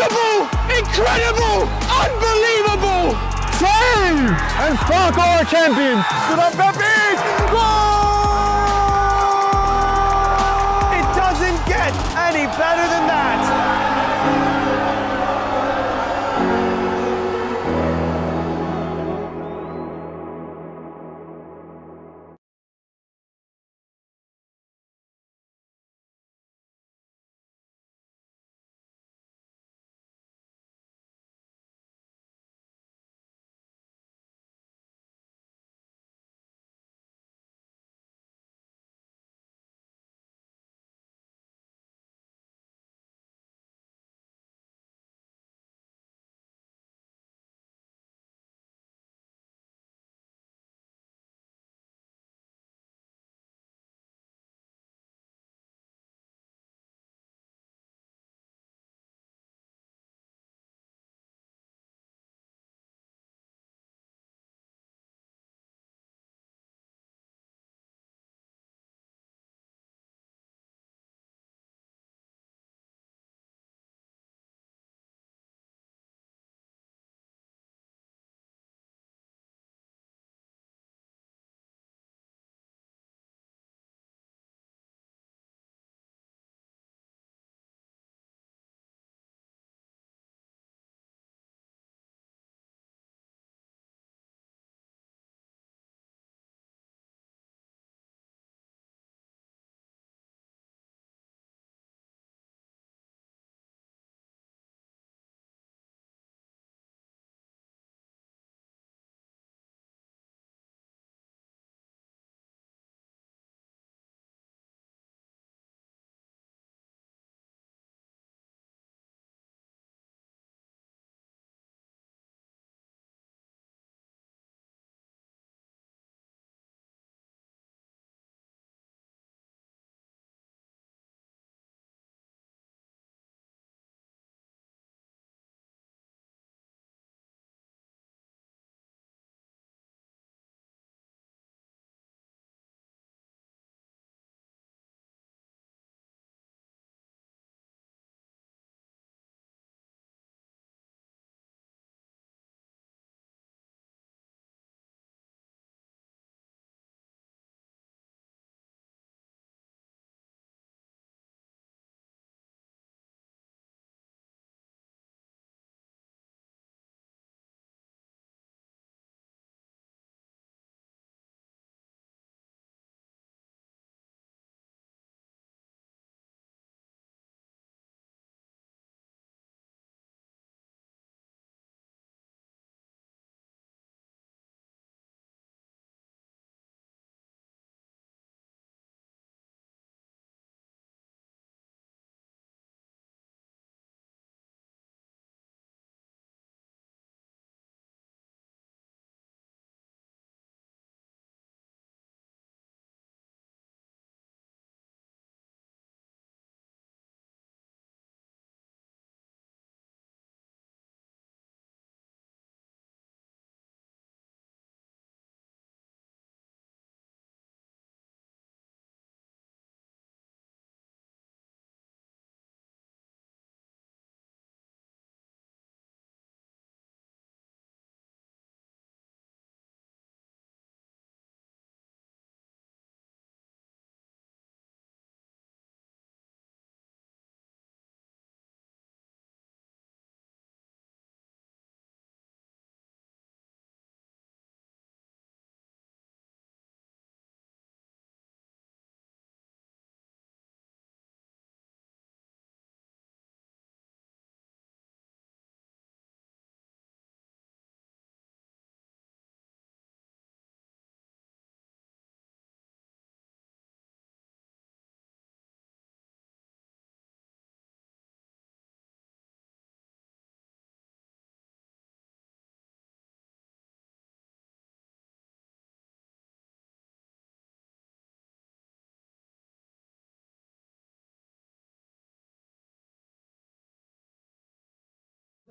Unbelievable! Incredible! Unbelievable! Save! And Spark are champions! Stood up, Pepe! Goal! It doesn't get any better than that!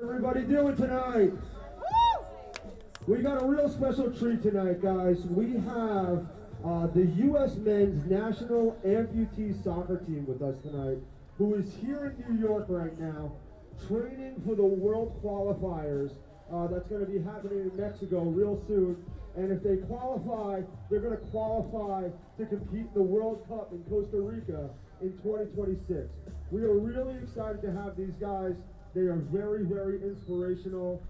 Everybody doing tonight? We got a real special treat tonight, guys. We have the U.S. men's national amputee soccer team with us tonight, who is here in New York right now, training for the World Qualifiers that's going to be happening in Mexico real soon. And if they qualify, they're going to qualify to compete in the World Cup in Costa Rica in 2026. We are really excited to have these guys. They are very, very inspirational.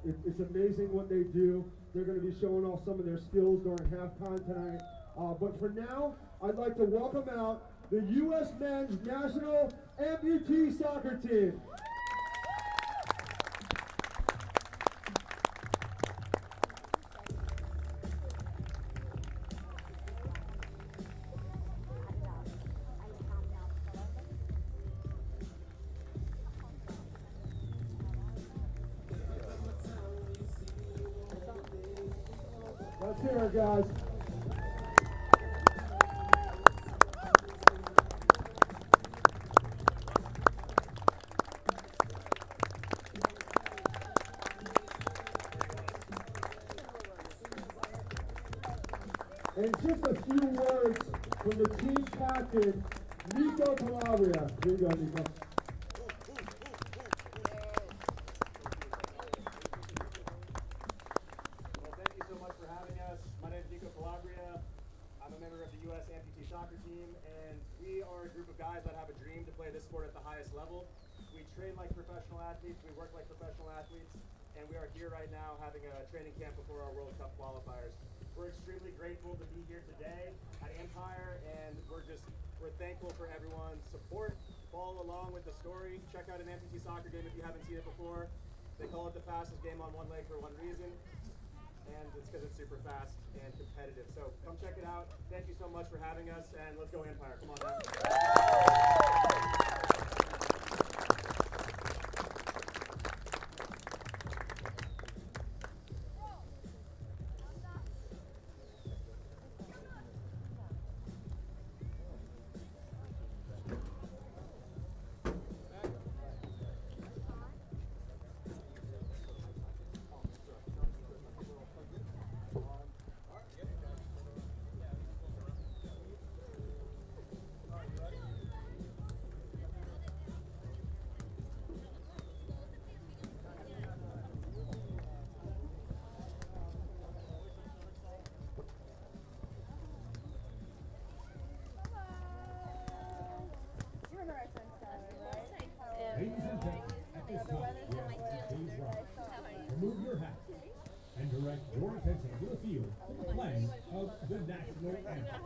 It's amazing what they do. They're going to be showing off some of their skills during halftime tonight. But for now, I'd like to welcome out the U.S. Men's National Amputee Soccer Team. Let's hear it, guys. And just a few words from the team captain, Nico Calabria. Here you go, Nico. Well, thank you so much for having us. My name is Nico Calabria. I'm a member of the U.S. Amputee Soccer Team, and we are a group of guys that have a dream to play this sport at the highest level. We train like professional athletes, we work like professional athletes, and we are here right now having a training camp before our World Cup qualifiers. We're extremely grateful to be here today at Empire, and we're thankful for everyone's support. Follow along with the story. Check out an amputee soccer game if you haven't seen it before. They call it the fastest game on one leg for one reason, and it's because it's super fast and competitive. So come check it out. Thank you so much for having us, and let's go Empire. Come on now. Ladies and gentlemen, at this time, we ask that you please rise, remove your hat, and direct your attention to the field for the playing of the national anthem.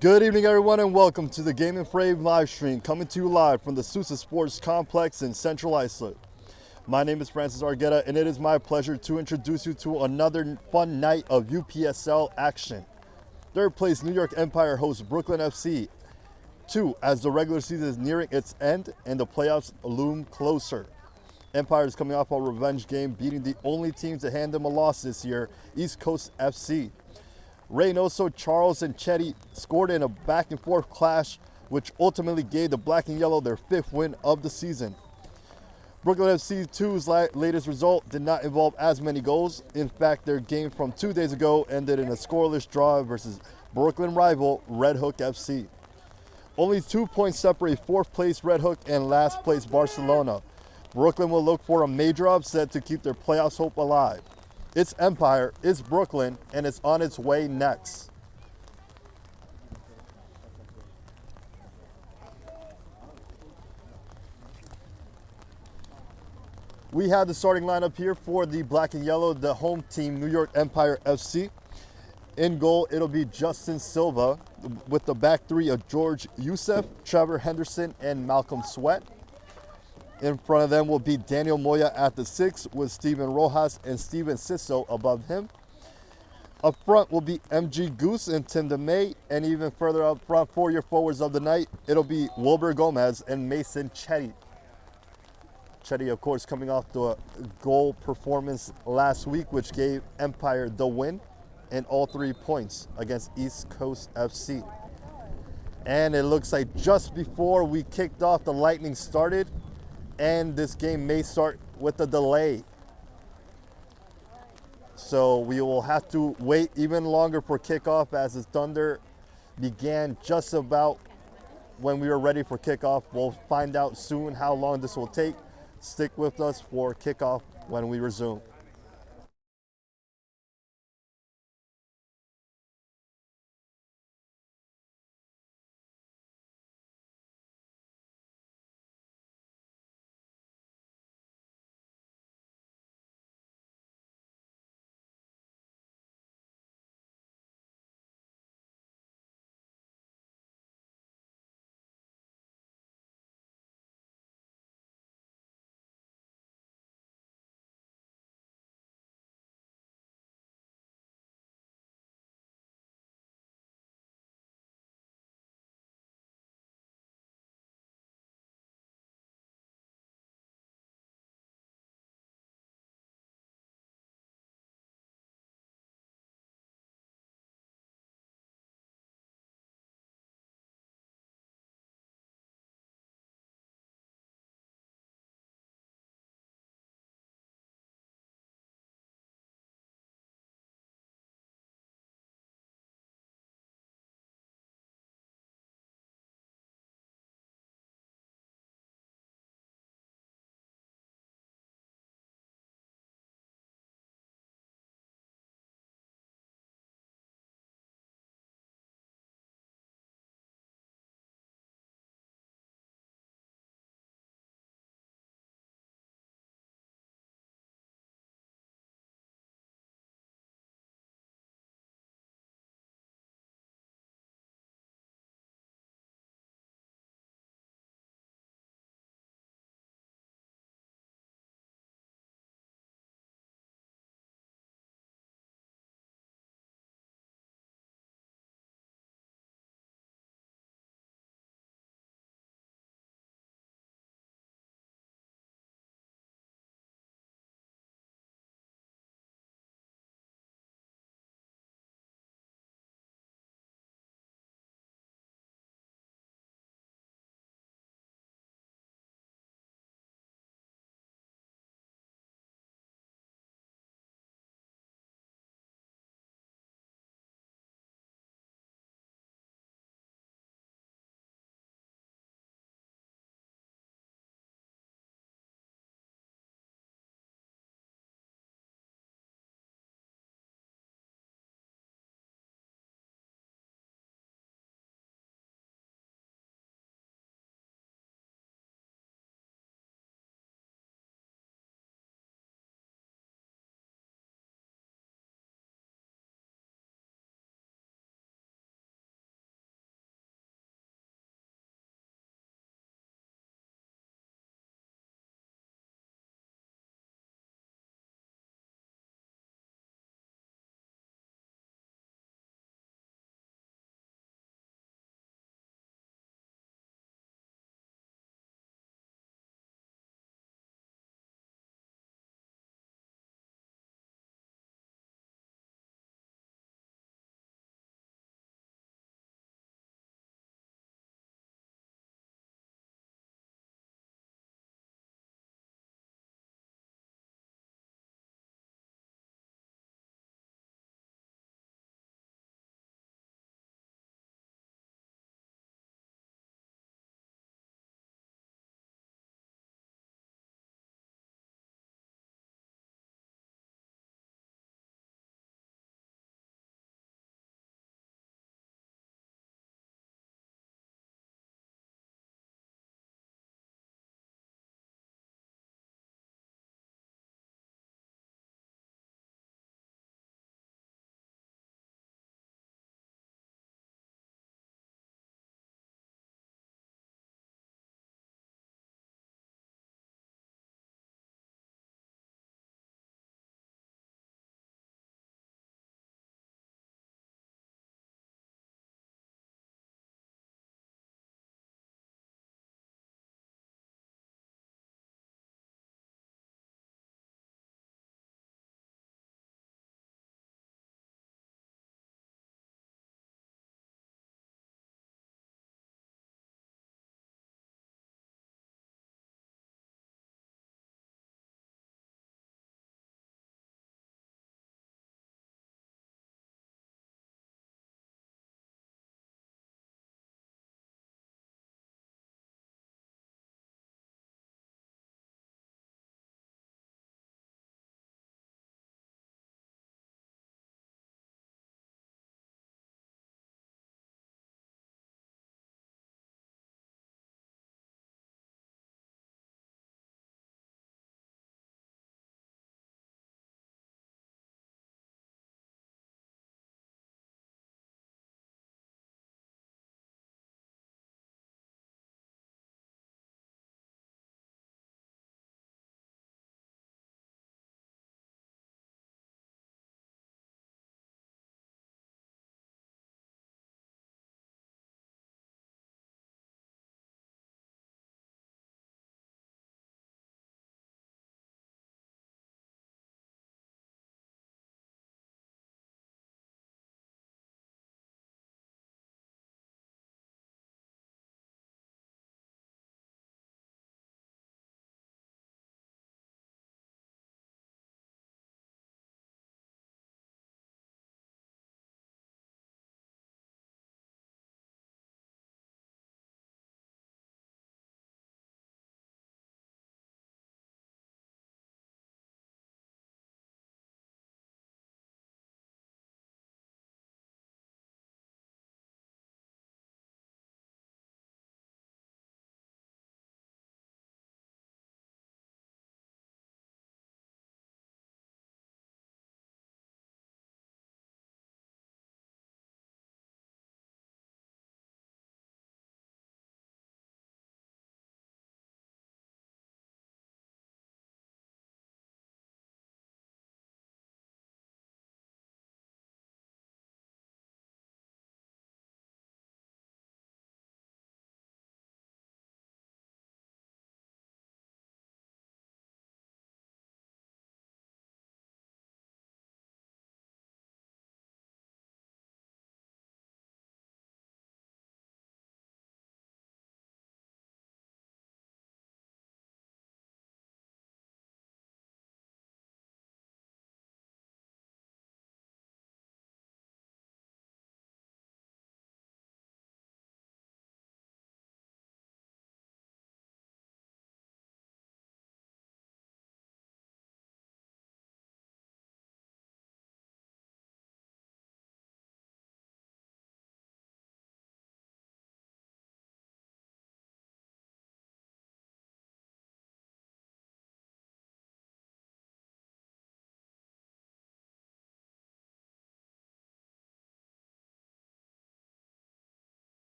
Good evening, everyone, and welcome to the Game and Frame live stream, coming to you live from the Sousa Sports Complex in Central Islip. My name is Francis Argueta, and it is my pleasure to introduce you to another fun night of UPSL action. Third place New York Empire hosts Brooklyn FC 2 as the regular season is nearing its end and the playoffs loom closer. Empire is coming off a revenge game, beating the only team to hand them a loss this year, East Coast FC. Reynoso, Charles, and Chetty scored in a back-and-forth clash, which ultimately gave the Black and Yellow their 5th win of the season. Brooklyn FC 2's latest result did not involve as many goals. In fact, their game from 2 days ago ended in a scoreless draw versus Brooklyn rival Red Hook FC. Only 2 points separate 4th place Red Hook and last place Barcelona. Brooklyn will look for a major upset to keep their playoffs hope alive. It's Empire, it's Brooklyn, and it's on its way next. We have the starting lineup here for the Black and Yellow, the home team, New York Empire FC. In goal, it'll be Justin Silva with the back three of George Youssef, Trevor Henderson, and Malcolm Sweat. In front of them will be Daniel Moya at the 6 with Steven Rojas and Steven Sisso above him. Up front will be MG Goose and Tim DeMay, and even further up front for your forwards of the night, it'll be Wilber Gomez and Mason Chetty. Chetty, of course, coming off the goal performance last week, which gave Empire the win and all 3 points against East Coast FC. And it looks like just before we kicked off, the Lightning started, and this game may start with a delay. So we will have to wait even longer for kickoff, as the Thunder began just about when we were ready for kickoff. We'll find out soon how long this will take. Stick with us for kickoff when we resume.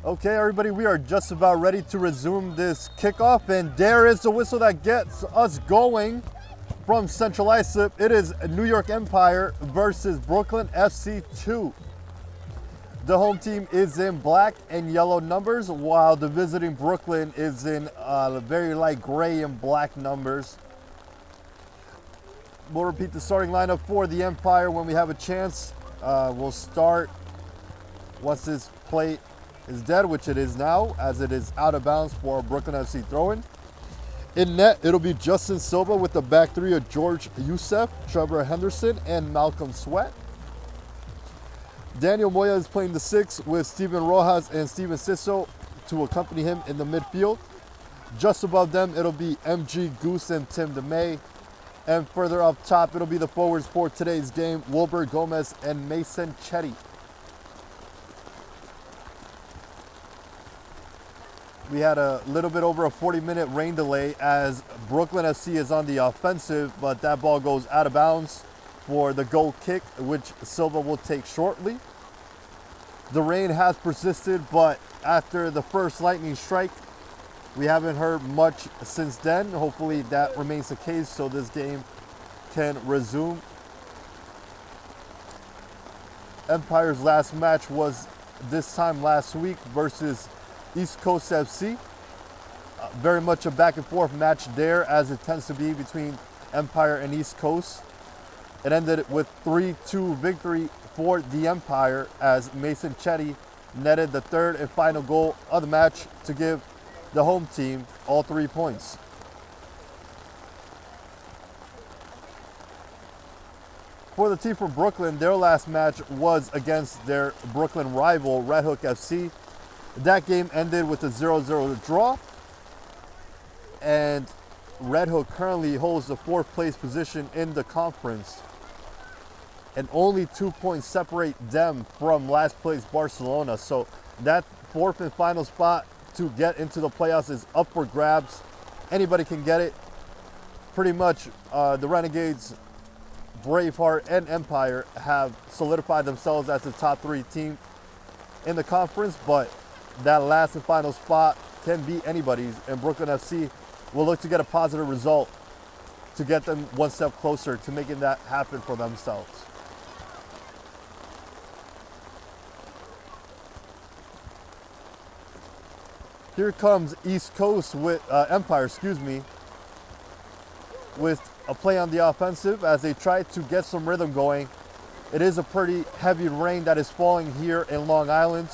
Okay, everybody, we are just about ready to resume this kickoff, and there is the whistle that gets us going from Central Islip. It is New York Empire versus Brooklyn FC 2. The home team is in black and yellow numbers, while the visiting Brooklyn is in very light gray and black numbers. We'll repeat the starting lineup for the Empire when we have a chance. We'll start once this plate is dead, which it is now, as it is out of bounds for Brooklyn FC throw-in. In net, it'll be Justin Silva with the back three of George Youssef, Trevor Henderson, and Malcolm Sweat. Daniel Moya is playing the 6 with Steven Rojas and Steven Sisso to accompany him in the midfield. Just above them, it'll be MG Goose and Tim DeMay. And further up top, it'll be the forwards for today's game, Wilbur Gomez and Mason Chetty. We had a little bit over a 40-minute rain delay as Brooklyn FC is on the offensive, but that ball goes out of bounds for the goal kick, which Silva will take shortly. The rain has persisted, but after the first lightning strike, we haven't heard much since then. Hopefully that remains the case so this game can resume. Empire's last match was this time last week versus East Coast FC. Very much a back and forth match there, as it tends to be between Empire and East Coast. It ended with 3-2 victory for the Empire as Mason Chetty netted the third and final goal of the match to give the home team all 3 points. For the team from Brooklyn, their last match was against their Brooklyn rival, Red Hook FC. That game ended with a 0-0 draw, and Red Hook currently holds the 4th place position in the conference, and only 2 points separate them from last place Barcelona. So that 4th and final spot to get into the playoffs is up for grabs. Anybody can get it. Pretty much the Renegades, Braveheart, and Empire have solidified themselves as the top 3 team in the conference, but that last and final spot can be anybody's, and Brooklyn FC will look to get a positive result to get them one step closer to making that happen for themselves. Here comes East Coast with Empire, with a play on the offensive as they try to get some rhythm going. It is a pretty heavy rain that is falling here in Long Island.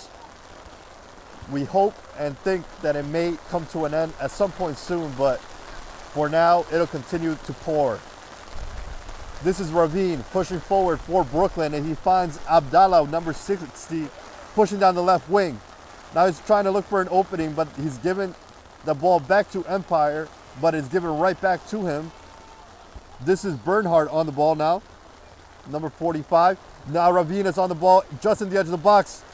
We hope and think that it may come to an end at some point soon, but for now, it'll continue to pour. This is Ravine pushing forward for Brooklyn, and he finds Abdallah, number 60, pushing down the left wing. Now he's trying to look for an opening, but he's given the ball back to Empire, but it's given right back to him. This is Bernhardt on the ball now, number 45. Now Ravine is on the ball, just in the edge of the box.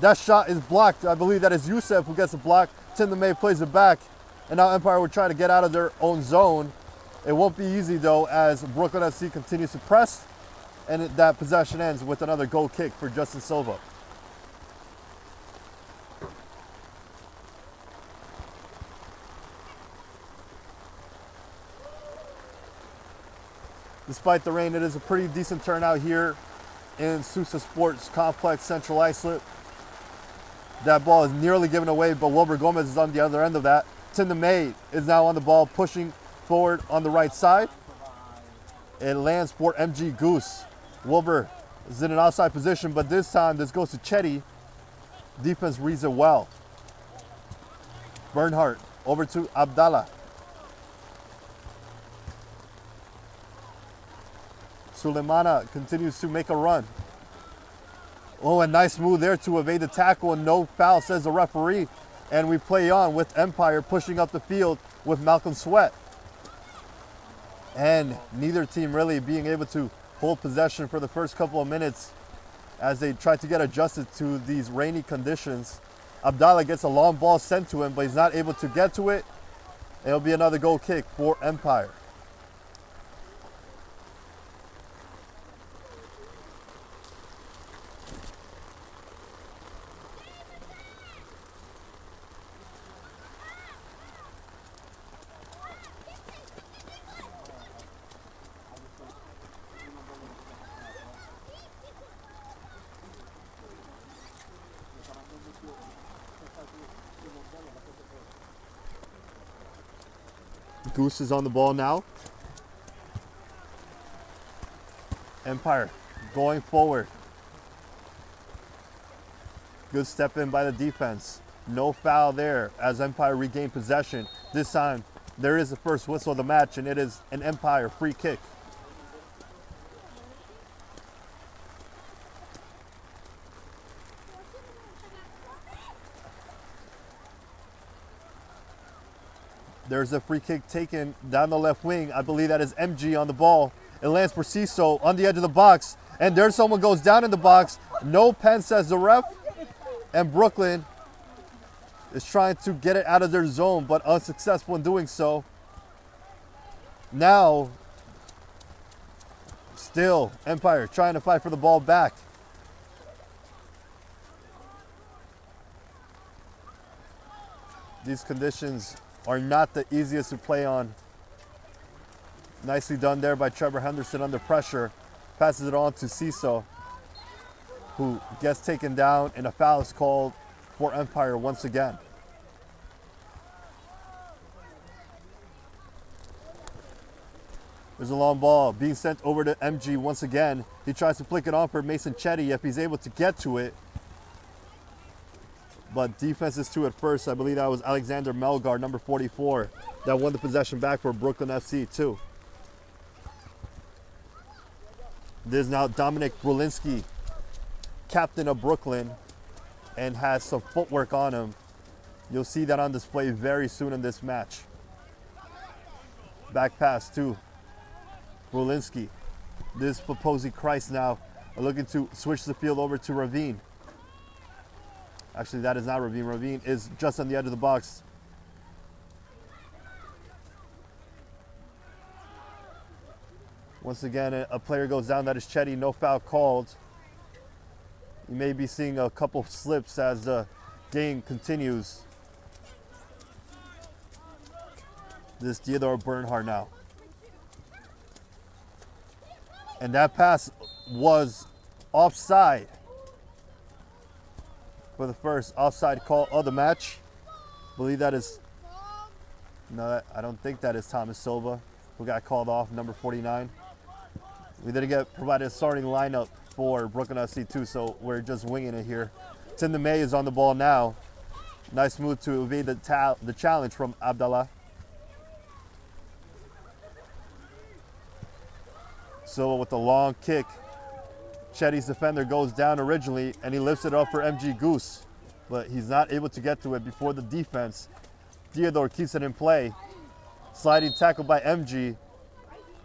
That shot is blocked. I believe that is Youssef who gets the block. Tim DeMay plays it back. And now Empire will try to get out of their own zone. It won't be easy though, as Brooklyn FC continues to press. And that possession ends with another goal kick for Justin Silva. Despite the rain, it is a pretty decent turnout here in Sousa Sports Complex, Central Islip. That ball is nearly given away, but Wilbur Gomez is on the other end of that. Tim DeMay is now on the ball, pushing forward on the right side. It lands for MG Goose. Wilbur is in an outside position, but this time this goes to Chetty. Defense reads it well. Bernhardt over to Abdallah. Suleimana continues to make a run. Oh, a nice move there to evade the tackle, and no foul, says the referee. And we play on with Empire pushing up the field with Malcolm Sweat. And neither team really being able to hold possession for the first couple of minutes as they try to get adjusted to these rainy conditions. Abdallah gets a long ball sent to him, but he's not able to get to it. It'll be another goal kick for Empire. Goose is on the ball now. Empire going forward. Good step in by the defense. No foul there as Empire regained possession. This time there is the first whistle of the match, and it is an Empire free kick. There's a free kick taken down the left wing. I believe that is MG on the ball. It lands for Ciso on the edge of the box. And there's someone goes down in the box. No pen, says the ref. And Brooklyn is trying to get it out of their zone, but unsuccessful in doing so. Now, still Empire trying to fight for the ball back. These conditions are not the easiest to play on. Nicely done there by Trevor Henderson under pressure. Passes it on to Ciso, who gets taken down, and a foul is called for Empire once again. There's a long ball being sent over to MG once again. He tries to flick it on for Mason Chetty if he's able to get to it. But defense is to it first. I believe that was Alexander Melgar, number 44, that won the possession back for Brooklyn FC too. There's now Dominic Brulinski, captain of Brooklyn, and has some footwork on him. You'll see that on display very soon in this match. Back pass to Brulinski. This Poposi Christ now are looking to switch the field over to Ravine. Actually, that is not Ravine. Ravine is just on the edge of the box. Once again, a player goes down. That is Chetty. No foul called. You may be seeing a couple slips as the game continues. This Theodore Bernhardt now. And that pass was offside for the first offside call of the match. I believe that is, no, I don't think that is Thomas Silva, who got called off, number 49. We didn't get provided a starting lineup for Brooklyn FC too, so we're just winging it here. Tim DeMay is on the ball now. Nice move to evade the challenge from Abdallah. Silva with the long kick. Chetty's defender goes down originally, and he lifts it up for MG Goose, but he's not able to get to it before the defense. Theodore keeps it in play. Sliding tackle by MG,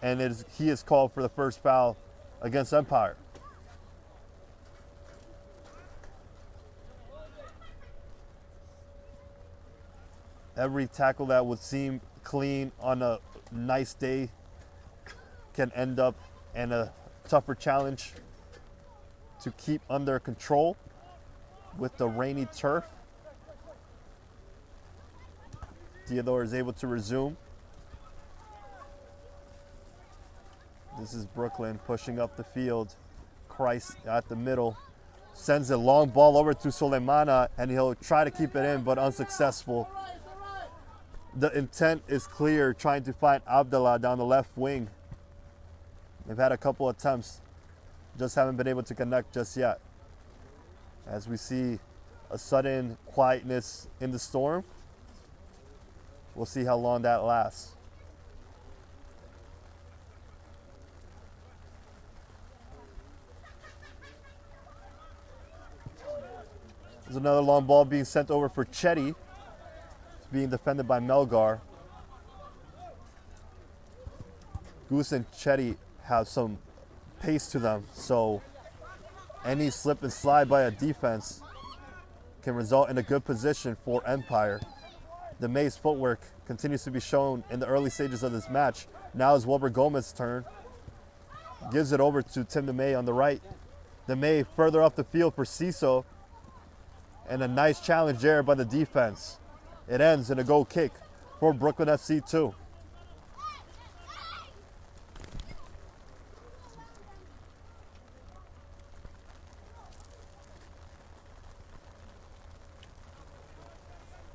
and he is called for the first foul against Empire. Every tackle that would seem clean on a nice day can end up in a tougher challenge to keep under control with the rainy turf. Theodore is able to resume. This is Brooklyn pushing up the field. Christ at the middle. Sends a long ball over to Soleimana, and he'll try to keep it in, but unsuccessful. The intent is clear, trying to find Abdallah down the left wing. They've had a couple attempts, just haven't been able to connect just yet. As we see a sudden quietness in the storm, we'll see how long that lasts. There's another long ball being sent over for Chetty. It's being defended by Melgar. Goose and Chetty have some pace to them, so any slip and slide by a defense can result in a good position for Empire. The May's footwork continues to be shown in the early stages of this match. Now is Wilbur Gomez's turn. Gives it over to Tim DeMay on the right. DeMay further up the field for Ciso, and a nice challenge there by the defense. It ends in a goal kick for Brooklyn FC 2.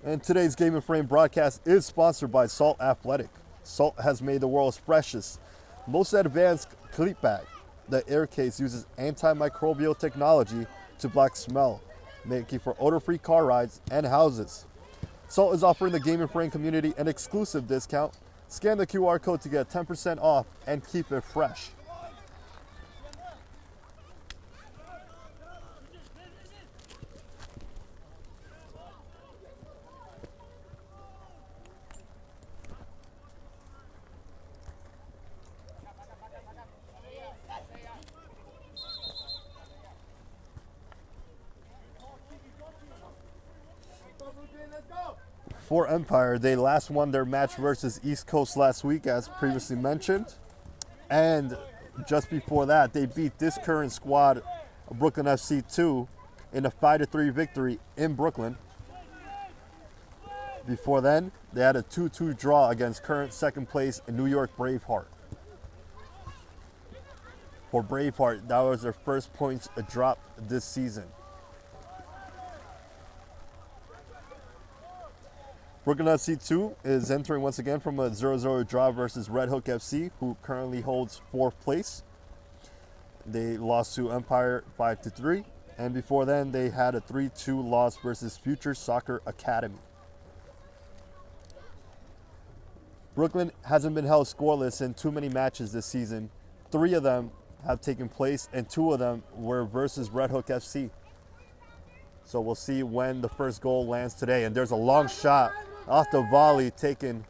And today's Game and Frame broadcast is sponsored by Salt Athletic. Salt has made the world's freshest, most advanced cleat bag. The air case uses antimicrobial technology to block smell, making for odor-free car rides and houses. Salt is offering the Game and Frame community an exclusive discount. Scan the QR code to get 10% off and keep it fresh. For Empire, they last won their match versus East Coast last week, as previously mentioned. And just before that, they beat this current squad, Brooklyn FC 2, in a 5-3 victory in Brooklyn. Before then, they had a 2-2 draw against current second place New York Braveheart. For Braveheart, that was their first points drop this season. Brooklyn FC 2 is entering once again from a 0-0 draw versus Red Hook FC, who currently holds 4th place. They lost to Empire 5-3, and before then they had a 3-2 loss versus Future Soccer Academy. Brooklyn hasn't been held scoreless in too many matches this season. 3 of them have taken place, and 2 of them were versus Red Hook FC. So we'll see when the first goal lands today. And there's a long shot off the volley taken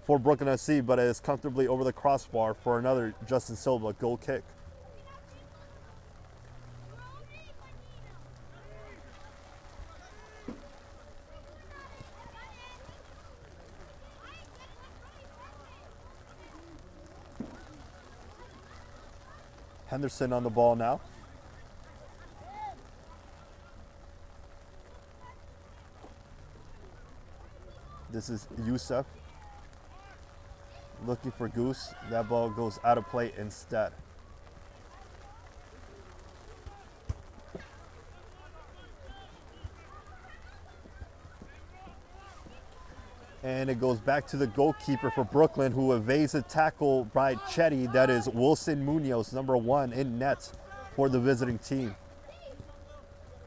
for Brooklyn FC, but it is comfortably over the crossbar for another Justin Silva goal kick. Henderson on the ball now. This is Youssef looking for Goose. That ball goes out of play instead. And it goes back to the goalkeeper for Brooklyn, who evades a tackle by Chetty. That is Wilson Munoz, number 1 in net for the visiting team.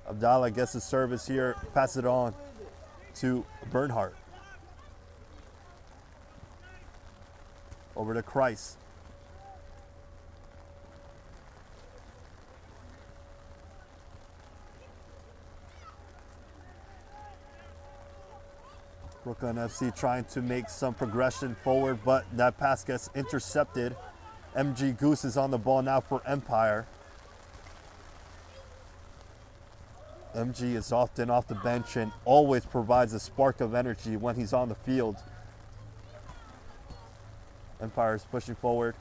Abdallah gets the service here, passes it on to Bernhardt. Over to Christ. Brooklyn FC trying to make some progression forward, but that pass gets intercepted. MG Goose is on the ball now for Empire. MG is often off the bench and always provides a spark of energy when he's on the field. Empire is pushing forward.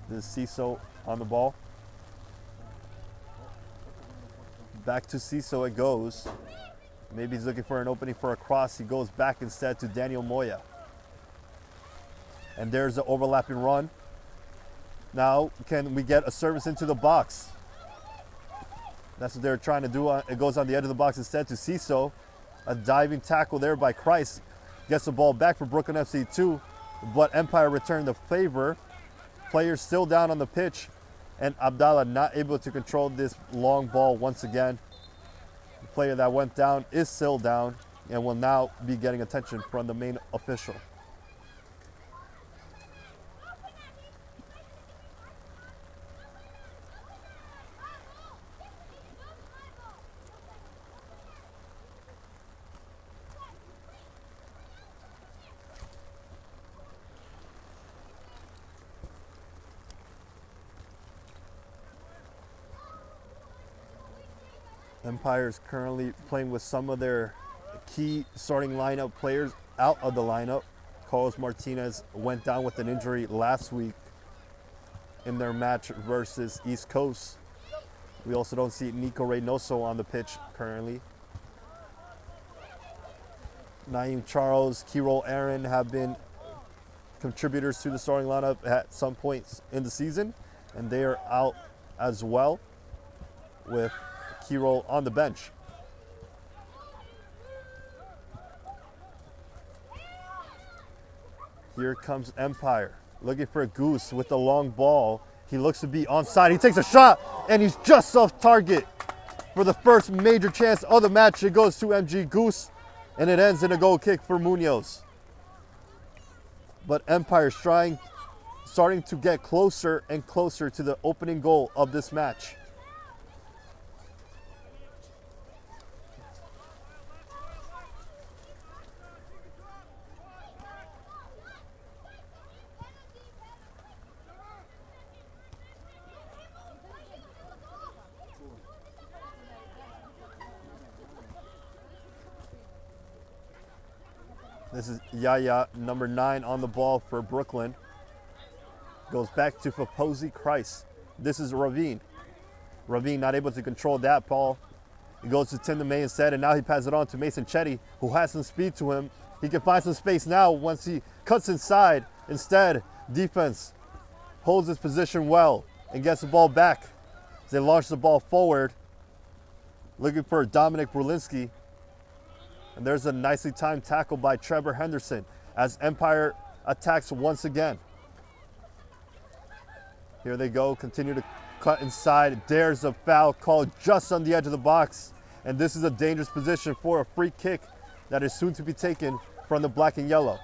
This is Ciso on the ball. Back to Ciso it goes. Maybe he's looking for an opening for a cross. He goes back instead to Daniel Moya. And there's the overlapping run. Now, can we get a service into the box? That's what they're trying to do. It goes on the edge of the box instead to Ciso. A diving tackle there by Christ. Gets the ball back for Brooklyn FC 2, but Empire returned the favor. Players still down on the pitch, and Abdallah not able to control this long ball once again. The player that went down is still down and will now be getting attention from the main official. Empire is currently playing with some of their key starting lineup players out of the lineup. Carlos Martinez went down with an injury last week in their match versus East Coast. We also don't see Nico Reynoso on the pitch currently. Naeem Charles, Kirol Aaron have been contributors to the starting lineup at some points in the season, and they are out as well, with Kirol on the bench. Here comes Empire, looking for a Goose with the long ball. He looks to be onside. He takes a shot, and he's just off target. For the first major chance of the match, it goes to MG Goose, and it ends in a goal kick for Munoz. But Empire's starting to get closer and closer to the opening goal of this match. This is Yaya, number 9 on the ball for Brooklyn. Goes back to Faposi Christ. This is Ravine. Ravine not able to control that ball. He goes to Tim DeMay instead, and now he passes it on to Mason Chetty, who has some speed to him. He can find some space now once he cuts inside. Instead, defense holds his position well and gets the ball back. As they launch the ball forward, looking for Dominic Brulinski. And there's a nicely timed tackle by Trevor Henderson as Empire attacks once again. Here they go, continue to cut inside. There's a foul called just on the edge of the box. And this is a dangerous position for a free kick that is soon to be taken from the black and yellow.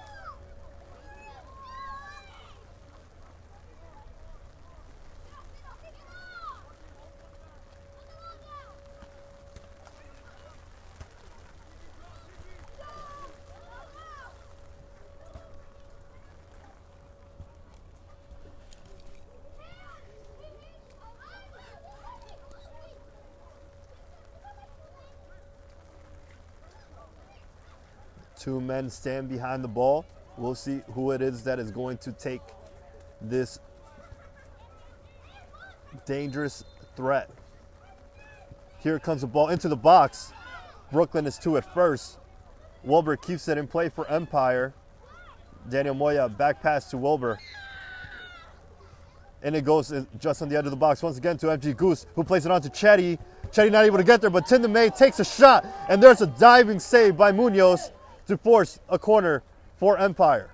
Two men stand behind the ball. We'll see who it is that is going to take this dangerous threat. Here comes the ball into the box. Brooklyn is to it first. Wilbur keeps it in play for Empire. Daniel Moya back pass to Wilbur. And it goes just on the edge of the box once again to MG Goose, who plays it on to Chetty. Chetty not able to get there, but Tim DeMay takes a shot, and there's a diving save by Munoz to force a corner for Empire.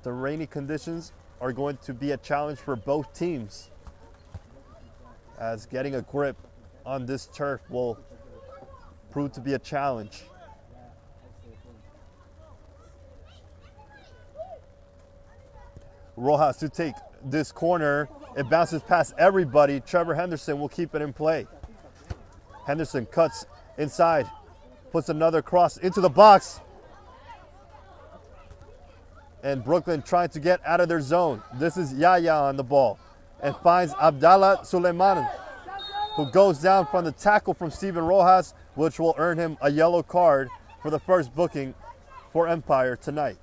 The rainy conditions are going to be a challenge for both teams, as getting a grip on this turf will prove to be a challenge. Rojas to take this corner. It bounces past everybody. Trevor Henderson will keep it in play. Henderson cuts inside, puts another cross into the box. And Brooklyn trying to get out of their zone. This is Yaya on the ball and finds Abdallah Suleiman, who goes down from the tackle from Steven Rojas, which will earn him a yellow card for the first booking for Empire tonight.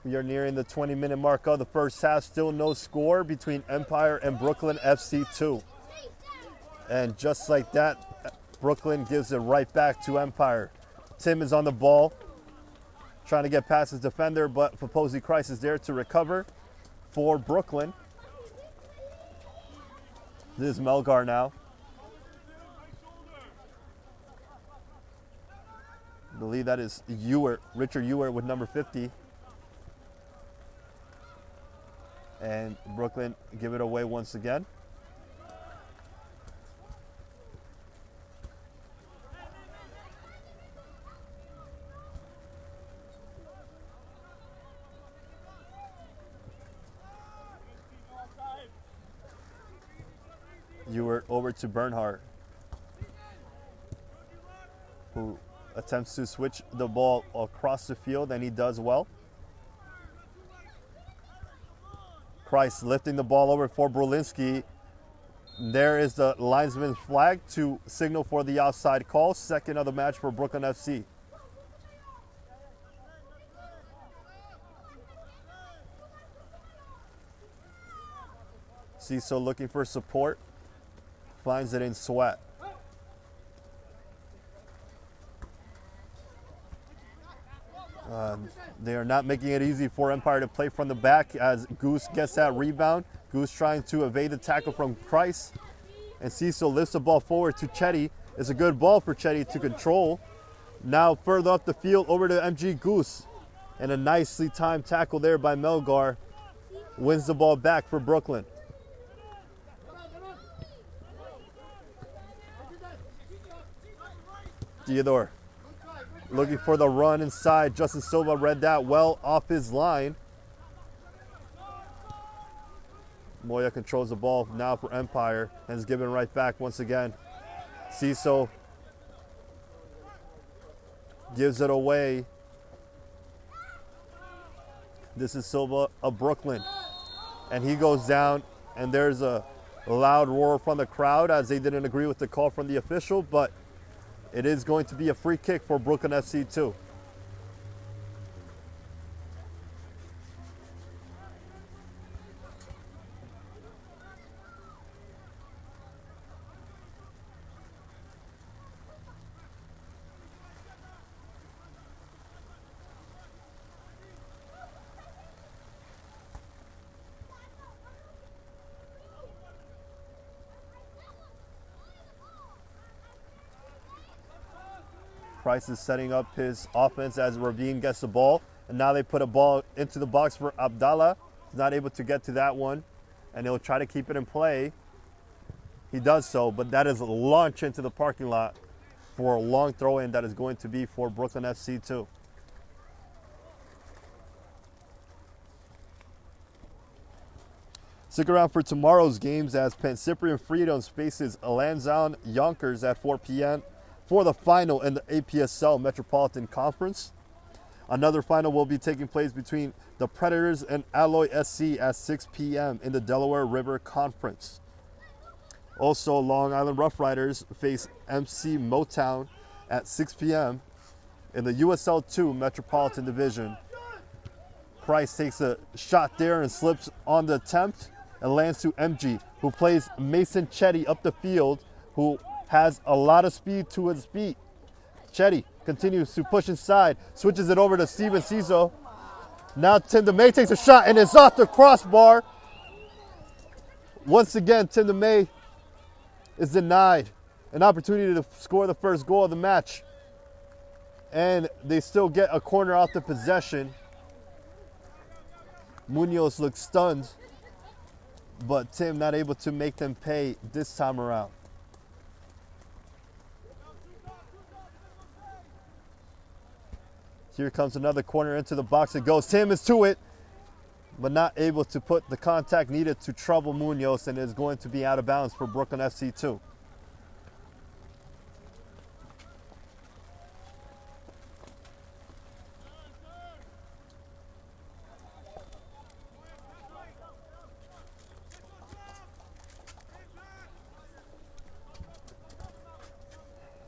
We are nearing the 20-minute mark of the first half. Still no score between Empire and Brooklyn FC2. And just like that, Brooklyn gives it right back to Empire. Tim is on the ball, trying to get past his defender, but Faposi Christ is there to recover for Brooklyn. This is Melgar now. I believe that is Ewert, Richard Ewert with number 50. And Brooklyn give it away once again. Ewert over to Bernhardt, who attempts to switch the ball across the field, and he does well. Price lifting the ball over for Brulinski. There is the linesman's flag to signal for the outside call. Second of the match for Brooklyn FC. Ciso looking for support. Finds it in Sweat. They are not making it easy for Empire to play from the back as Goose gets that rebound. Goose trying to evade the tackle from Christ. And Ciso lifts the ball forward to Chetty. It's a good ball for Chetty to control. Now further up the field over to MG Goose. And a nicely timed tackle there by Melgar. Wins the ball back for Brooklyn. Theodore looking for the run inside. Justin Silva read that well off his line. Moya controls the ball now for Empire and is given right back once again. Ciso gives it away. This is Silva of Brooklyn. And he goes down, and there's a loud roar from the crowd as they didn't agree with the call from the official, but it is going to be a free kick for Brooklyn FC 2. Price is setting up his offense as Ravine gets the ball. And now they put a ball into the box for Abdallah. He's not able to get to that one. And he'll try to keep it in play. He does so, but that is a launch into the parking lot for a long throw-in that is going to be for Brooklyn FC 2. Stick around for tomorrow's games as Pancyprian Freedoms faces Alanzan Yonkers at 4 p.m. for the final in the UPSL Metropolitan Conference. Another final will be taking place between the Predators and Alloy SC at 6 p.m. in the Delaware River Conference. Also, Long Island Rough Riders face MC Motown at 6 p.m. in the USL 2 Metropolitan Division. Price takes a shot there and slips on the attempt and lands to MG, who plays Mason Chetty up the field, who has a lot of speed to his feet. Chetty continues to push inside, switches it over to Steven Ciso. Now Tim DeMay takes a shot and it's off the crossbar. Once again, Tim DeMay is denied an opportunity to score the first goal of the match. And they still get a corner off the possession. Munoz looks stunned, but Tim not able to make them pay this time around. Here comes another corner into the box. It goes. Tim is to it, but not able to put the contact needed to trouble Munoz, and is going to be out of bounds for Brooklyn FC 2.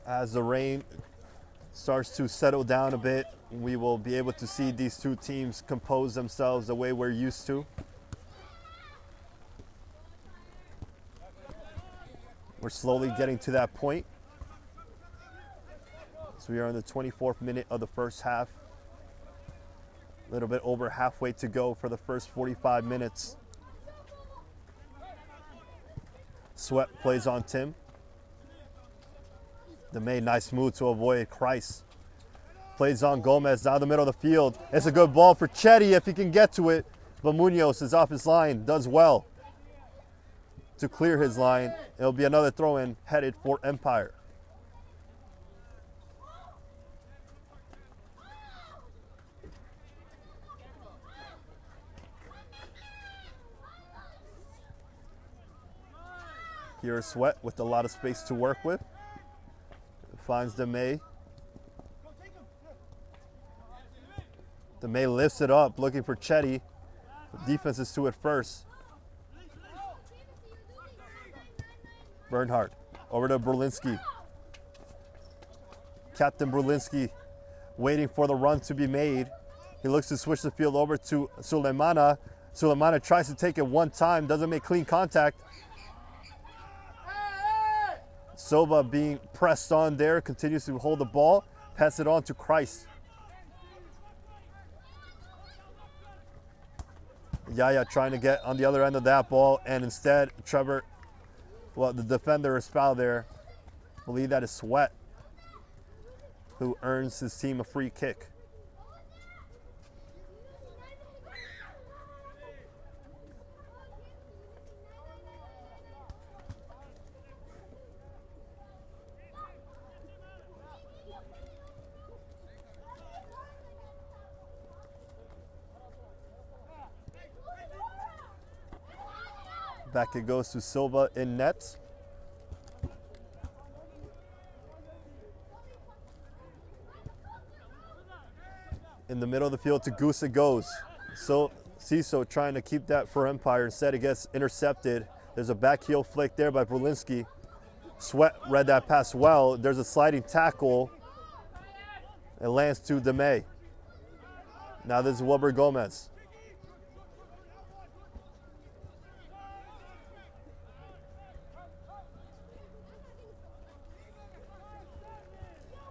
As the rain starts to settle down a bit, we will be able to see these two teams compose themselves the way we're used to. We're slowly getting to that point. So we are in the 24th minute of the first half. A little bit over halfway to go for the first 45 minutes. Sweat plays on Tim. DeMay, nice move to avoid Christ. Plays on Gomez down the middle of the field. It's a good ball for Chetty if he can get to it. But Munoz is off his line, does well to clear his line. It'll be another throw-in headed for Empire. Here's Sweat with a lot of space to work with. Finds DeMay. DeMay lifts it up, looking for Chetty. The defense is to it first. Bernhardt over to Berlinski. Captain Berlinski waiting for the run to be made. He looks to switch the field over to Suleimana. Suleimana tries to take it one time, doesn't make clean contact. Silva being pressed on there, continues to hold the ball, pass it on to Christ. Yaya trying to get on the other end of that ball, and instead Trevor, the defender is fouled there. I believe that is Sweat, who earns his team a free kick. Back it goes to Silva in net. In the middle of the field to Goose it goes. So Ciso trying to keep that for Empire. Instead it gets intercepted. There's a back heel flick there by Brulinski. Sweat read that pass well. There's a sliding tackle. It lands to DeMay. Now this is Wilbur Gomez.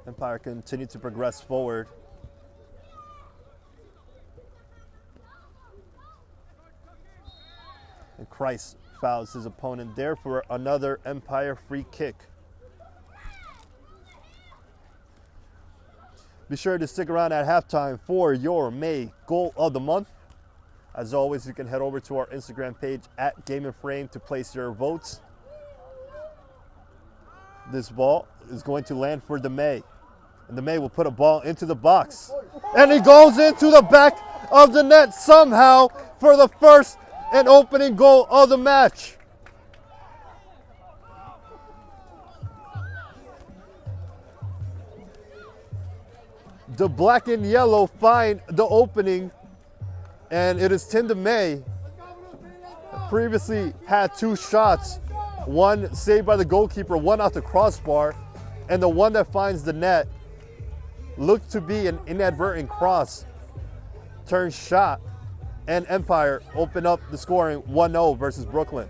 Empire continue to progress forward. And Christ fouls his opponent there for another Empire free kick. Be sure to stick around at halftime for your May goal of the month. As always, you can head over to our Instagram page at Game and Frame to place your votes. This ball is going to land for DeMay. And DeMay will put a ball into the box. And he goes into the back of the net somehow for the first and opening goal of the match. The black and yellow find the opening, and it is Tim DeMay. Previously had 2 shots, one saved by the goalkeeper, one out the crossbar, and the one that finds the net looked to be an inadvertent cross, turn shot, and Empire open up the scoring 1-0 versus Brooklyn.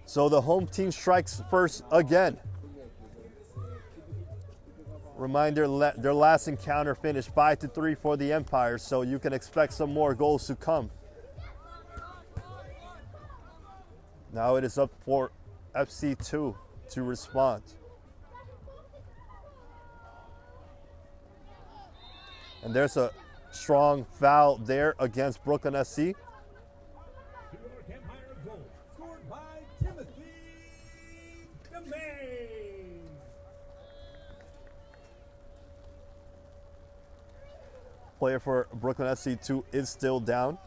So the home team strikes first again. Reminder, their last encounter finished 5-3 for the Empire, so you can expect some more goals to come. Now it is up for FC2 to respond. And there's a strong foul there against Brooklyn SC. New York Empire goal scored by Timothy DeMay. Player for Brooklyn SC2 is still down.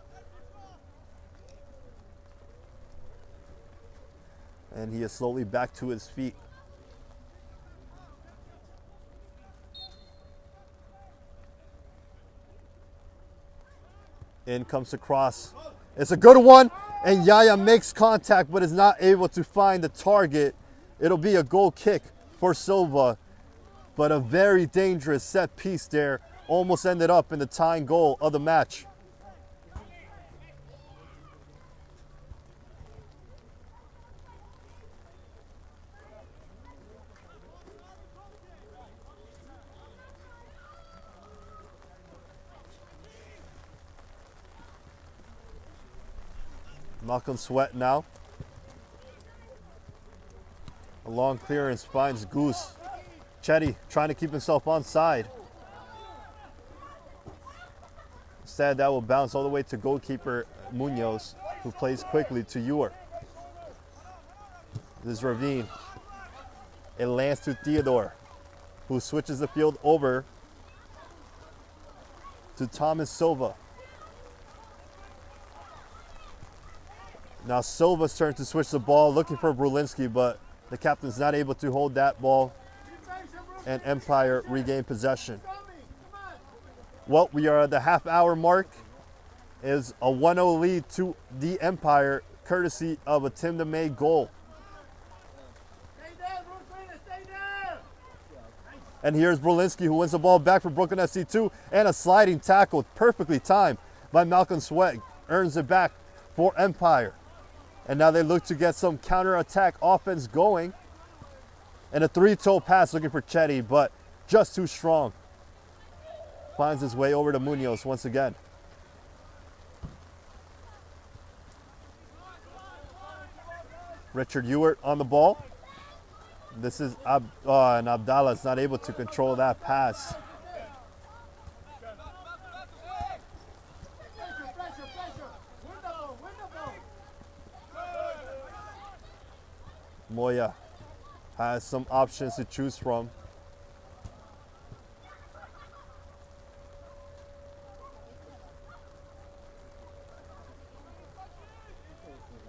And he is slowly back to his feet. In comes the cross. It's a good one, and Yaya makes contact but is not able to find the target. It'll be a goal kick for Silva, but a very dangerous set piece there. Almost ended up in the tying goal of the match. Malcolm Sweat now. A long clearance finds Goose. Chetty trying to keep himself onside. Instead, that will bounce all the way to goalkeeper Munoz, who plays quickly to Ewer. This is Ravine. It lands to Theodore, who switches the field over to Thomas Silva. Now Silva's turn to switch the ball, looking for Brulinski, but the captain's not able to hold that ball, and Empire regain possession. Well, we are at the half-hour mark. It is a 1-0 lead to the Empire, courtesy of a Tim DeMay goal. And here's Brolinski, who wins the ball back for Brooklyn SC2, and a sliding tackle perfectly timed by Malcolm Sweat earns it back for Empire. And now they look to get some counter-attack offense going. And a three-toe pass looking for Chetty, but just too strong. Finds his way over to Munoz once again. Richard Ewart on the ball. This is and Abdallah is not able to control that pass. Moya has some options to choose from.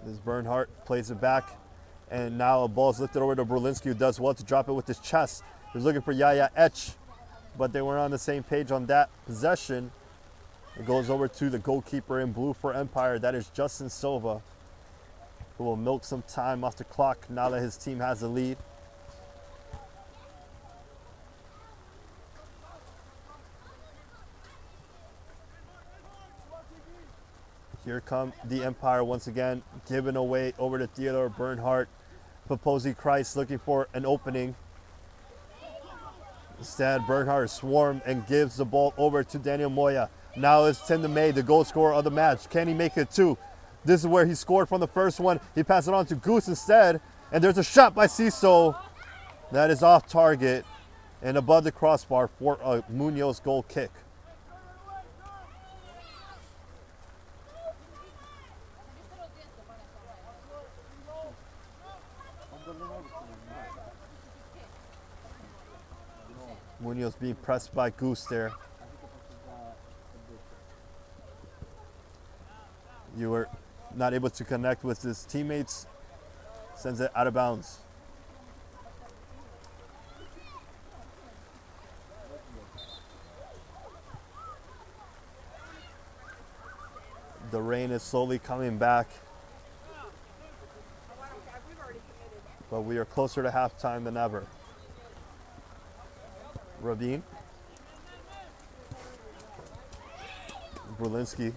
This Bernhardt plays it back, and now a ball is lifted over to Brolinski, who does well to drop it with his chest. He was looking for Yaya Etch, but they weren't on the same page on that possession. It goes over to the goalkeeper in blue for Empire. That is Justin Silva, who will milk some time off the clock now that his team has the lead. Here come the Empire once again, giving away over to Theodore Bernhardt. Paposi Christ looking for an opening. Instead, Bernhardt swarmed and gives the ball over to Daniel Moya. Now it's Tim DeMay, the goal scorer of the match. Can he make it two? This is where he scored from the first one. He passed it on to Goose instead. And there's a shot by Ciso. That is off target and above the crossbar for a Munoz goal kick. Munoz being pressed by Goose there. You were not able to connect with his teammates. Sends it out of bounds. The rain is slowly coming back, but we are closer to halftime than ever. Rabin. Brolinski.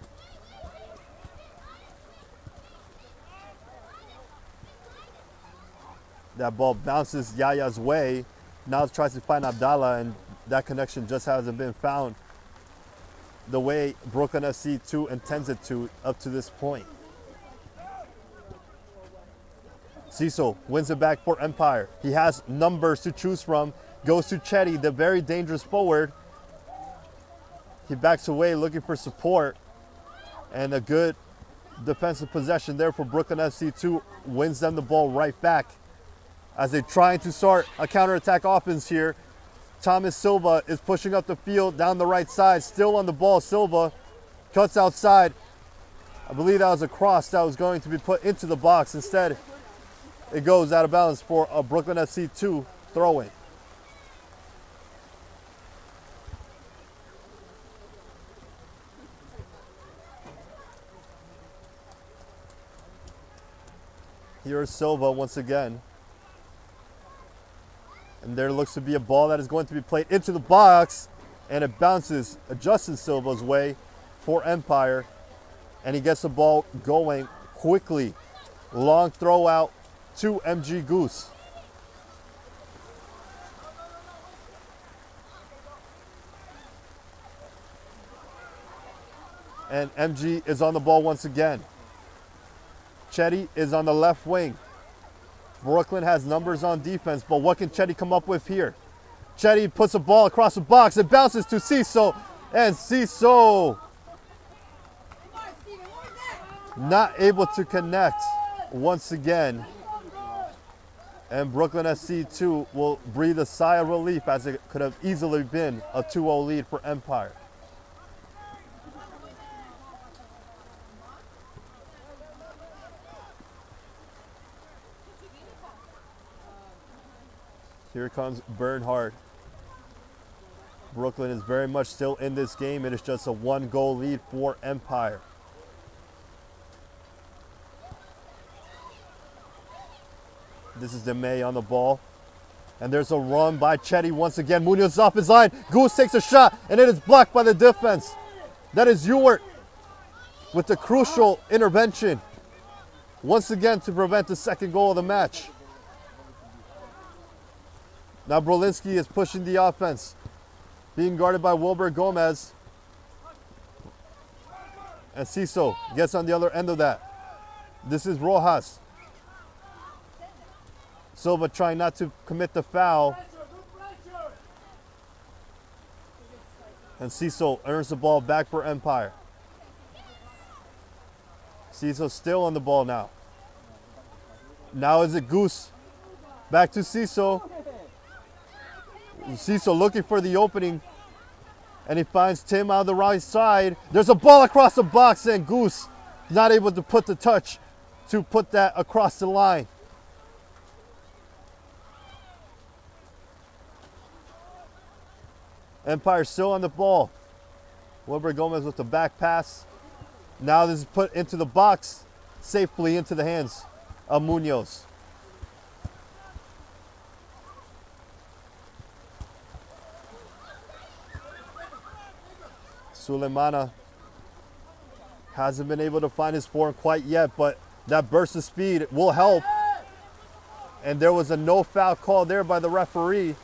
That ball bounces Yaya's way. Now tries to find Abdallah, and that connection just hasn't been found the way Brooklyn SC2 intends it to up to this point. Ciso wins it back for Empire. He has numbers to choose from. Goes to Chetty, the very dangerous forward. He backs away looking for support. And a good defensive possession there for Brooklyn SC2. Wins them the ball right back as they're trying to start a counterattack offense here. Thomas Silva is pushing up the field down the right side. Still on the ball. Silva cuts outside. I believe that was a cross that was going to be put into the box. Instead, it goes out of bounds for a Brooklyn SC2 throw-in. Here's Silva once again. And there looks to be a ball that is going to be played into the box, and it bounces Justin Silva's way for Empire. And he gets the ball going quickly. Long throw out to MG Goose. And MG is on the ball once again. Chetty is on the left wing. Brooklyn has numbers on defense, but what can Chetty come up with here? Chetty puts a ball across the box. It bounces to Ciso, and Ciso not able to connect once again. And Brooklyn SC2 will breathe a sigh of relief, as it could have easily been a 2-0 lead for Empire. Here comes Bernhardt. Brooklyn is very much still in this game. It is just a 1-goal lead for Empire. This is DeMay on the ball. And there's a run by Chetty once again. Munoz is off his line. Goose takes a shot, and it is blocked by the defense. That is Ewart with the crucial intervention once again to prevent the second goal of the match. Now Brolinski is pushing the offense, being guarded by Wilbur Gomez. And Ciso gets on the other end of that. This is Rojas. Silva trying not to commit the foul. And Ciso earns the ball back for Empire. Ciso still on the ball now. Now is it Goose? Back to Ciso. Ciso looking for the opening. And he finds Tim on the right side. There's a ball across the box and Goose not able to put the touch to put that across the line. Empire still on the ball. Wilbur Gomez with the back pass. Now this is put into the box, safely into the hands of Munoz. Suleimana hasn't been able to find his form quite yet, but that burst of speed will help. And there was a no foul call there by the referee.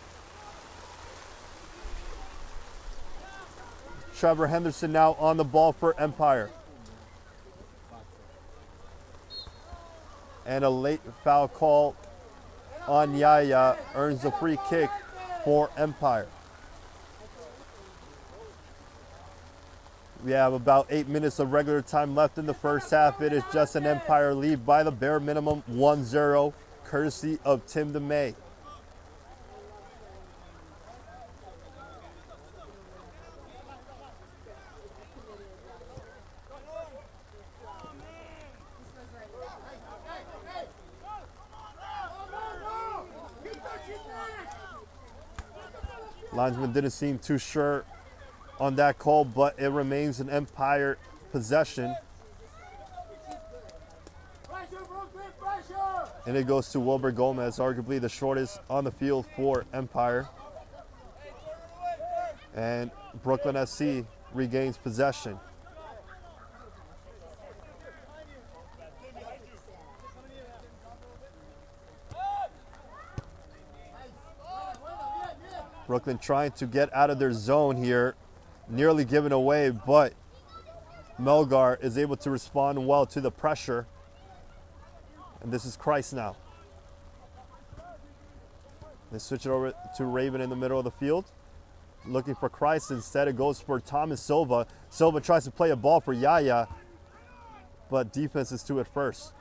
Trevor Henderson now on the ball for Empire. And a late foul call on Yaya earns a free kick for Empire. We have about 8 minutes of regular time left in the first half. It is just an Empire lead by the bare minimum 1-0, courtesy of Tim DeMay. Linesman didn't seem too sure on that call, but it remains an Empire possession. And it goes to Wilbur Gomez, arguably the shortest on the field for Empire. And Brooklyn SC regains possession. Brooklyn trying to get out of their zone here, nearly given away, but Melgar is able to respond well to the pressure. And this is Christ now. They switch it over to Raven in the middle of the field. Looking for Christ. Instead, it goes for Thomas Silva. Silva tries to play a ball for Yaya, but defense is to it first.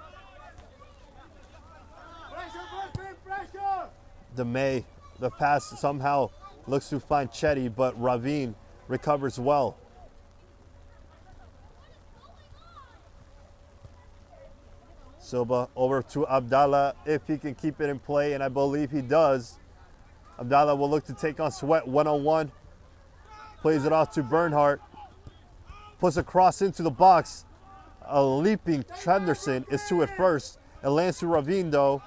DeMay, the pass somehow looks to find Chetty, but Ravine recovers well. Silva over to Abdallah if he can keep it in play, and I believe he does. Abdallah will look to take on Sweat one-on-one. Plays it off to Bernhardt. Puts a cross into the box. A leaping Henderson is to it first. It lands to Ravine though.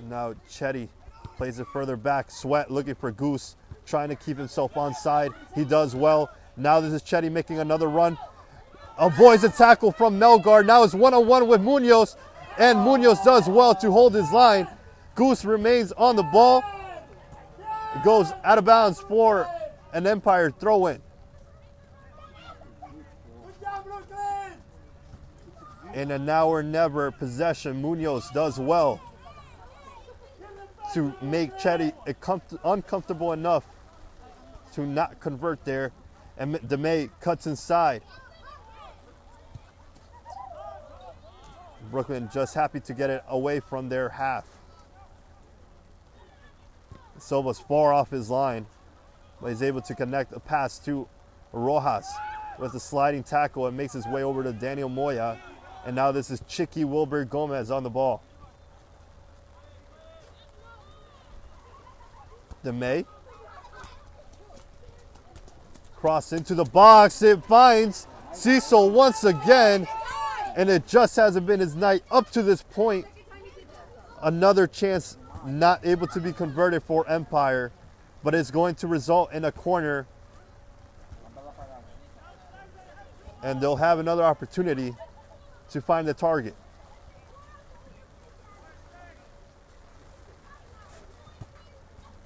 Now Chetty plays it further back. Sweat looking for Goose, trying to keep himself onside. He does well. Now this is Chetty making another run. Avoids a tackle from Melgar. Now it's one-on-one with Munoz, and Munoz does well to hold his line. Goose remains on the ball. It goes out of bounds for an Empire throw-in. In a now or never possession, Munoz does well to make Chetty uncomfortable enough to not convert there. And DeMay cuts inside. Brooklyn just happy to get it away from their half. Silva's far off his line, but he's able to connect a pass to Rojas with a sliding tackle and makes his way over to Daniel Moya. And now this is Chicky Wilbur Gomez on the ball. DeMay. Cross into the box. It finds Cecil once again. And it just hasn't been his night up to this point. another chance not able to be converted for Empire, but it's going to result in a corner. And they'll have another opportunity to find the target.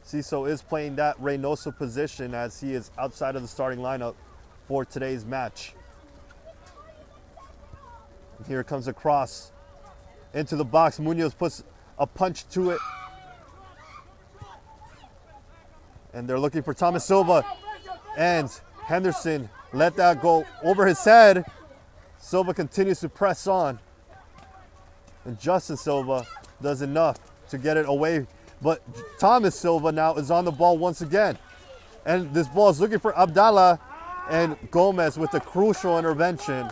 Ciso is playing that Reynoso position as he is outside of the starting lineup for today's match. Here comes a cross into the box. Munoz puts a punch to it. And they're looking for Thomas Silva. And Henderson let that go over his head. Silva continues to press on. And Justin Silva does enough to get it away. But Thomas Silva now is on the ball once again. And this ball is looking for Abdallah, and Gomez with a crucial intervention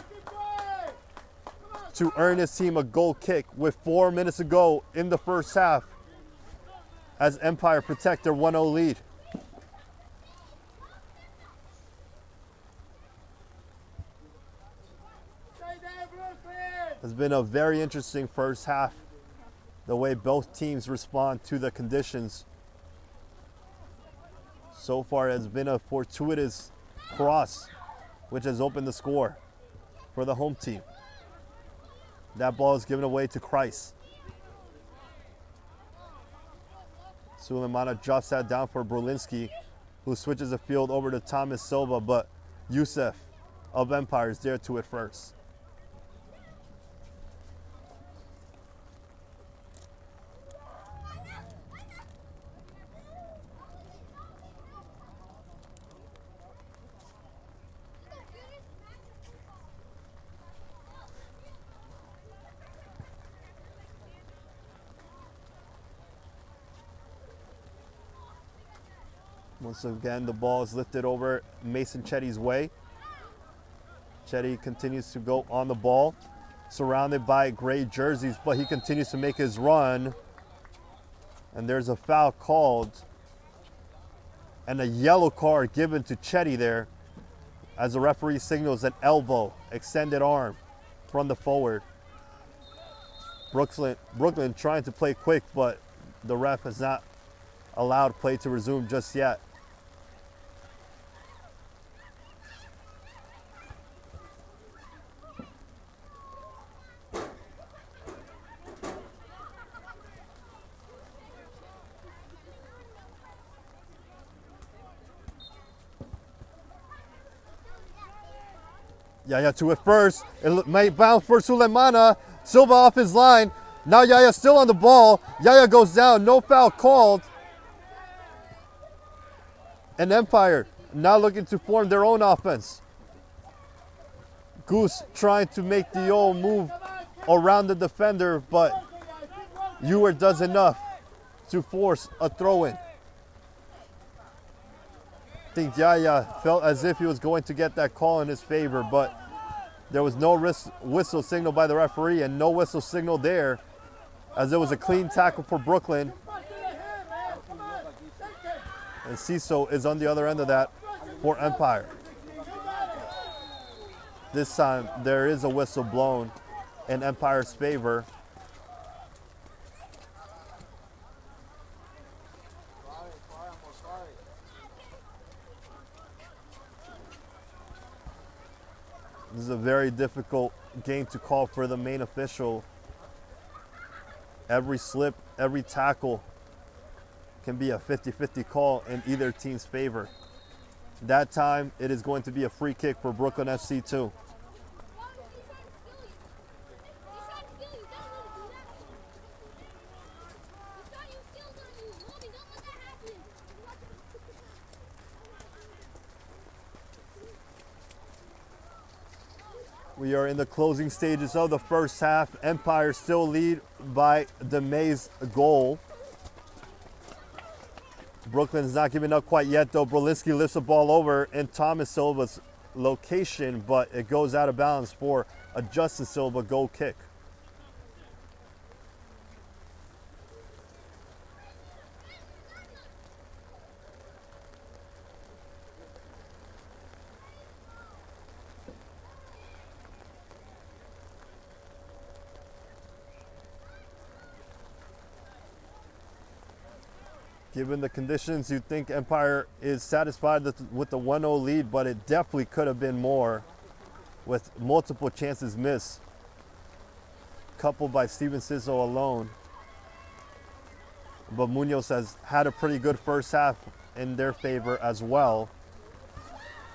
to earn his team a goal kick with 4 minutes to go in the first half as Empire protect their 1-0 lead. It's been a very interesting first half, the way both teams respond to the conditions. So far, it's been a fortuitous cross, which has opened the score for the home team. That ball is given away to Christ. Suleimana drops that down for Brolinski, who switches the field over to Thomas Silva, but Youssef of Empire is there to it first. Once again, the ball is lifted over Mason Chetty's way. Chetty continues to go on the ball, surrounded by gray jerseys, but he continues to make his run. And there's a foul called and a yellow card given to Chetty there as the referee signals an elbow, extended arm from the forward. Brooklyn trying to play quick, but the ref has not allowed play to resume just yet. Yaya to it first. It might bounce for Suleimana. Silva off his line. Now Yaya still on the ball. Yaya goes down. No foul called. And Empire now looking to form their own offense. Goose trying to make the old move around the defender, but Ewer does enough to force a throw-in. I think Yaya felt as if he was going to get that call in his favor, but there was no whistle signal by the referee and no whistle signal there, as it was a clean tackle for Brooklyn. And Ciso is on the other end of that for Empire. This time there is a whistle blown in Empire's favor. This is a very difficult game to call for the main official. Every slip, every tackle can be a 50-50 call in either team's favor. That time, it is going to be a free kick for Brooklyn FC too. We are in the closing stages of the first half. Empire still lead by DeMay's goal. Brooklyn's not giving up quite yet though. Brolinski lifts the ball over in Thomas Silva's location, but it goes out of bounds for a Justin Silva goal kick. Given the conditions, you'd think Empire is satisfied with the 1-0 lead, but it definitely could have been more with multiple chances missed, coupled by Steven Sizzle alone. But Munoz has had a pretty good first half in their favor as well.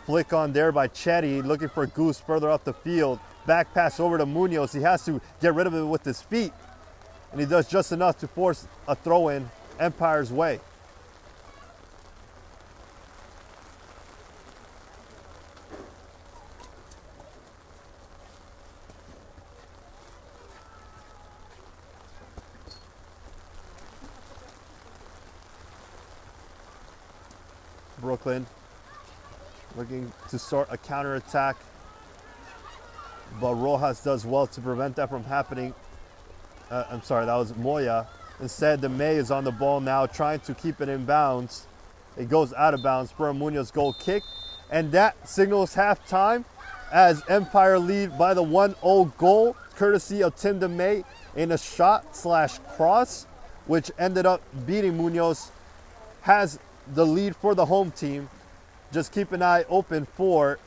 Flick on there by Chetty, looking for Goose further up the field. Back pass over to Munoz. He has to get rid of it with his feet, and he does just enough to force a throw-in Empire's way. Brooklyn looking to start a counterattack, but Rojas does well to prevent that from happening. I'm sorry, that was Moya. Instead, DeMay is on the ball now, trying to keep it in bounds. It goes out of bounds for a Munoz goal kick, and that signals halftime as Empire lead by the 1-0 goal, courtesy of Tim DeMay in a shot/cross, which ended up beating Munoz. Has the lead for the home team. Just keep an eye open for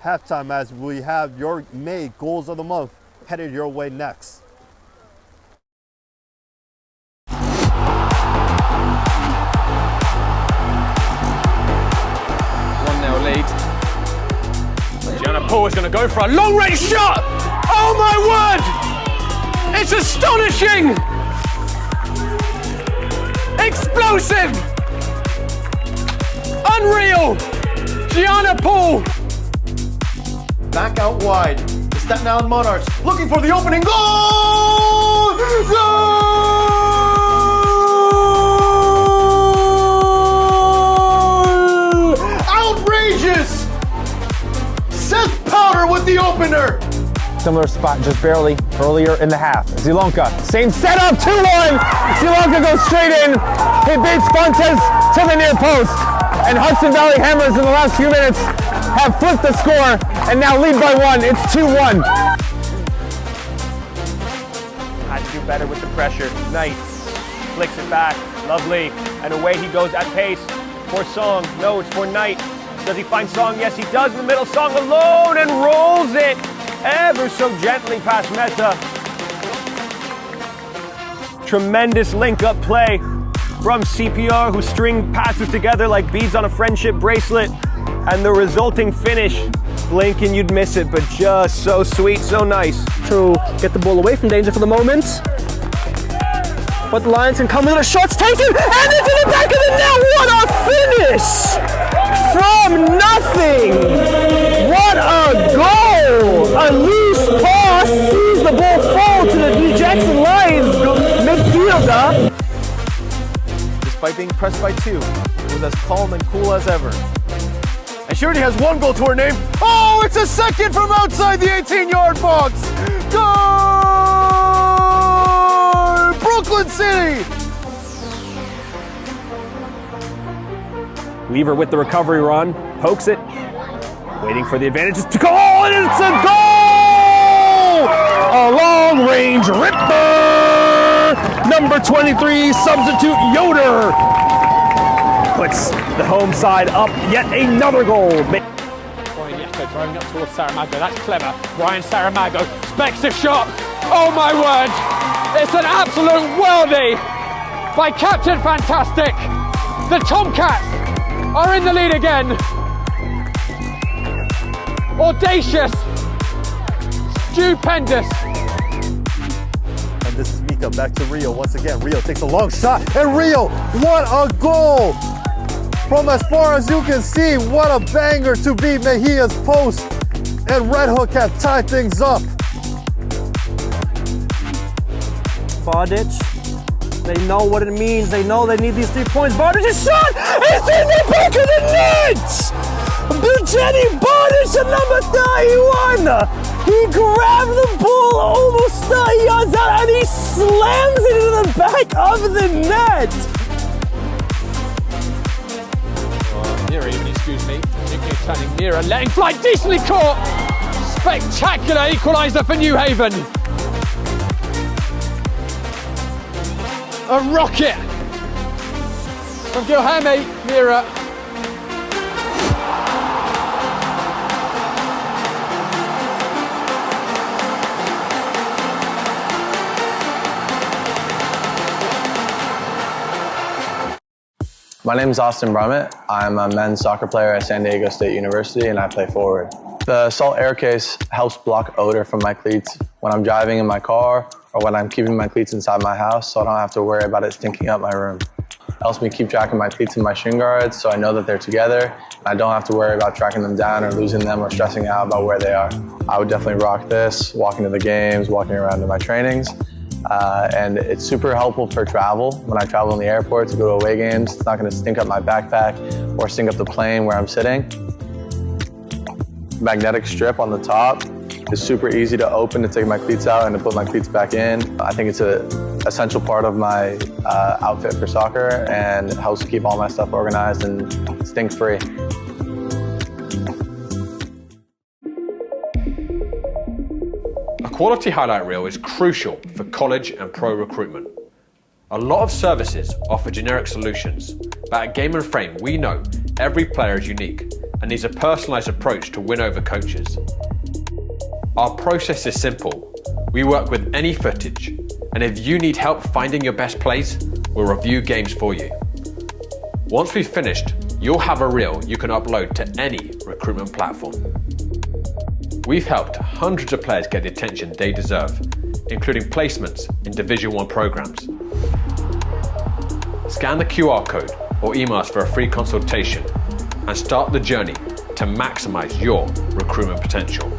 halftime as we have your May goals of the month headed your way next. 1-0 lead. Gianna Paul is going to go for a long-range shot. Oh my word! It's astonishing! Explosive! Unreal! Gianna Paul! Back out wide. The step down Monarchs looking for the opening goal! Goal! Outrageous! Seth Powder with the opener! Similar spot just barely earlier in the half. Zielonka, same setup, 2-1. Zielonka goes straight in. He beats Fontes to the near post. And Hudson Valley Hammers in the last few minutes have flipped the score and now lead by 1. It's 2-1. Had to do better with the pressure. Nice. Flicks it back. Lovely. And away he goes at pace. For Song. No, it's for Knight. Does he find Song? Yes, he does in the middle. Song alone and rolls it ever so gently past Meta. Tremendous link-up play from CPR, who string passes together like beads on a friendship bracelet. And the resulting finish, blink and you'd miss it, but just so sweet, so nice. To get the ball away from danger for the moment. But the Lions can come with a shot's taken, and it's in the back of the net. What a finish! From nothing! What a goal! A loose pass sees the ball fall to the New Jackson Lions midfielder. Despite being pressed by 2, it was as calm and cool as ever. And she already has 1 goal to her name. Oh, it's a second from outside the 18-yard box! Goal! Brooklyn City! Weaver with the recovery run, pokes it, waiting for the advantages to go, and it's a goal! A long-range ripper! Number 23, substitute Yoder, puts the home side up, yet another goal. Brian Yetto throwing up towards Saramago, that's clever. Brian Saramago specs a shot. Oh my word! It's an absolute worldie by Captain Fantastic. The Tomcats are in the lead again. Audacious, stupendous. And this is Mika back to Rio once again. Rio takes a long shot, and Rio, what a goal! From as far as you can see, what a banger to beat Mejia's post, and Red Hook have tied things up. Bardich, they know what it means. They know they need these 3 points. Bardich's shot is in the back of the net! Jenny Bardich at number 31! He grabbed the ball almost 30 yards out and he slams it into the back of the net! Nearer even, excuse me. Nicky turning nearer, letting fly, decently caught. Spectacular equaliser for New Haven. A rocket From Gilhemi, Mira. My name is Austin Brummett. I'm a men's soccer player at San Diego State University and I play forward. The Salt Air Case helps block odor from my cleats when I'm driving in my car or when I'm keeping my cleats inside my house, so I don't have to worry about it stinking up my room. It helps me keep track of my cleats and my shin guards so I know that they're together and I don't have to worry about tracking them down or losing them or stressing out about where they are. I would definitely rock this, walking to the games, walking around to my trainings. And it's super helpful for travel. When I travel in the airport to go to away games, it's not going to stink up my backpack or stink up the plane where I'm sitting. Magnetic strip on the top is super easy to open to take my cleats out and to put my cleats back in. I think it's an essential part of my outfit for soccer and helps keep all my stuff organized and stink-free. A quality highlight reel is crucial for college and pro recruitment. A lot of services offer generic solutions, but at Game & Frame we know every player is unique and needs a personalised approach to win over coaches. Our process is simple. We work with any footage, and if you need help finding your best plays, we'll review games for you. Once we've finished, you'll have a reel you can upload to any recruitment platform. We've helped hundreds of players get the attention they deserve, including placements in Division 1 programs. Scan the QR code or email us for a free consultation and start the journey to maximize your recruitment potential.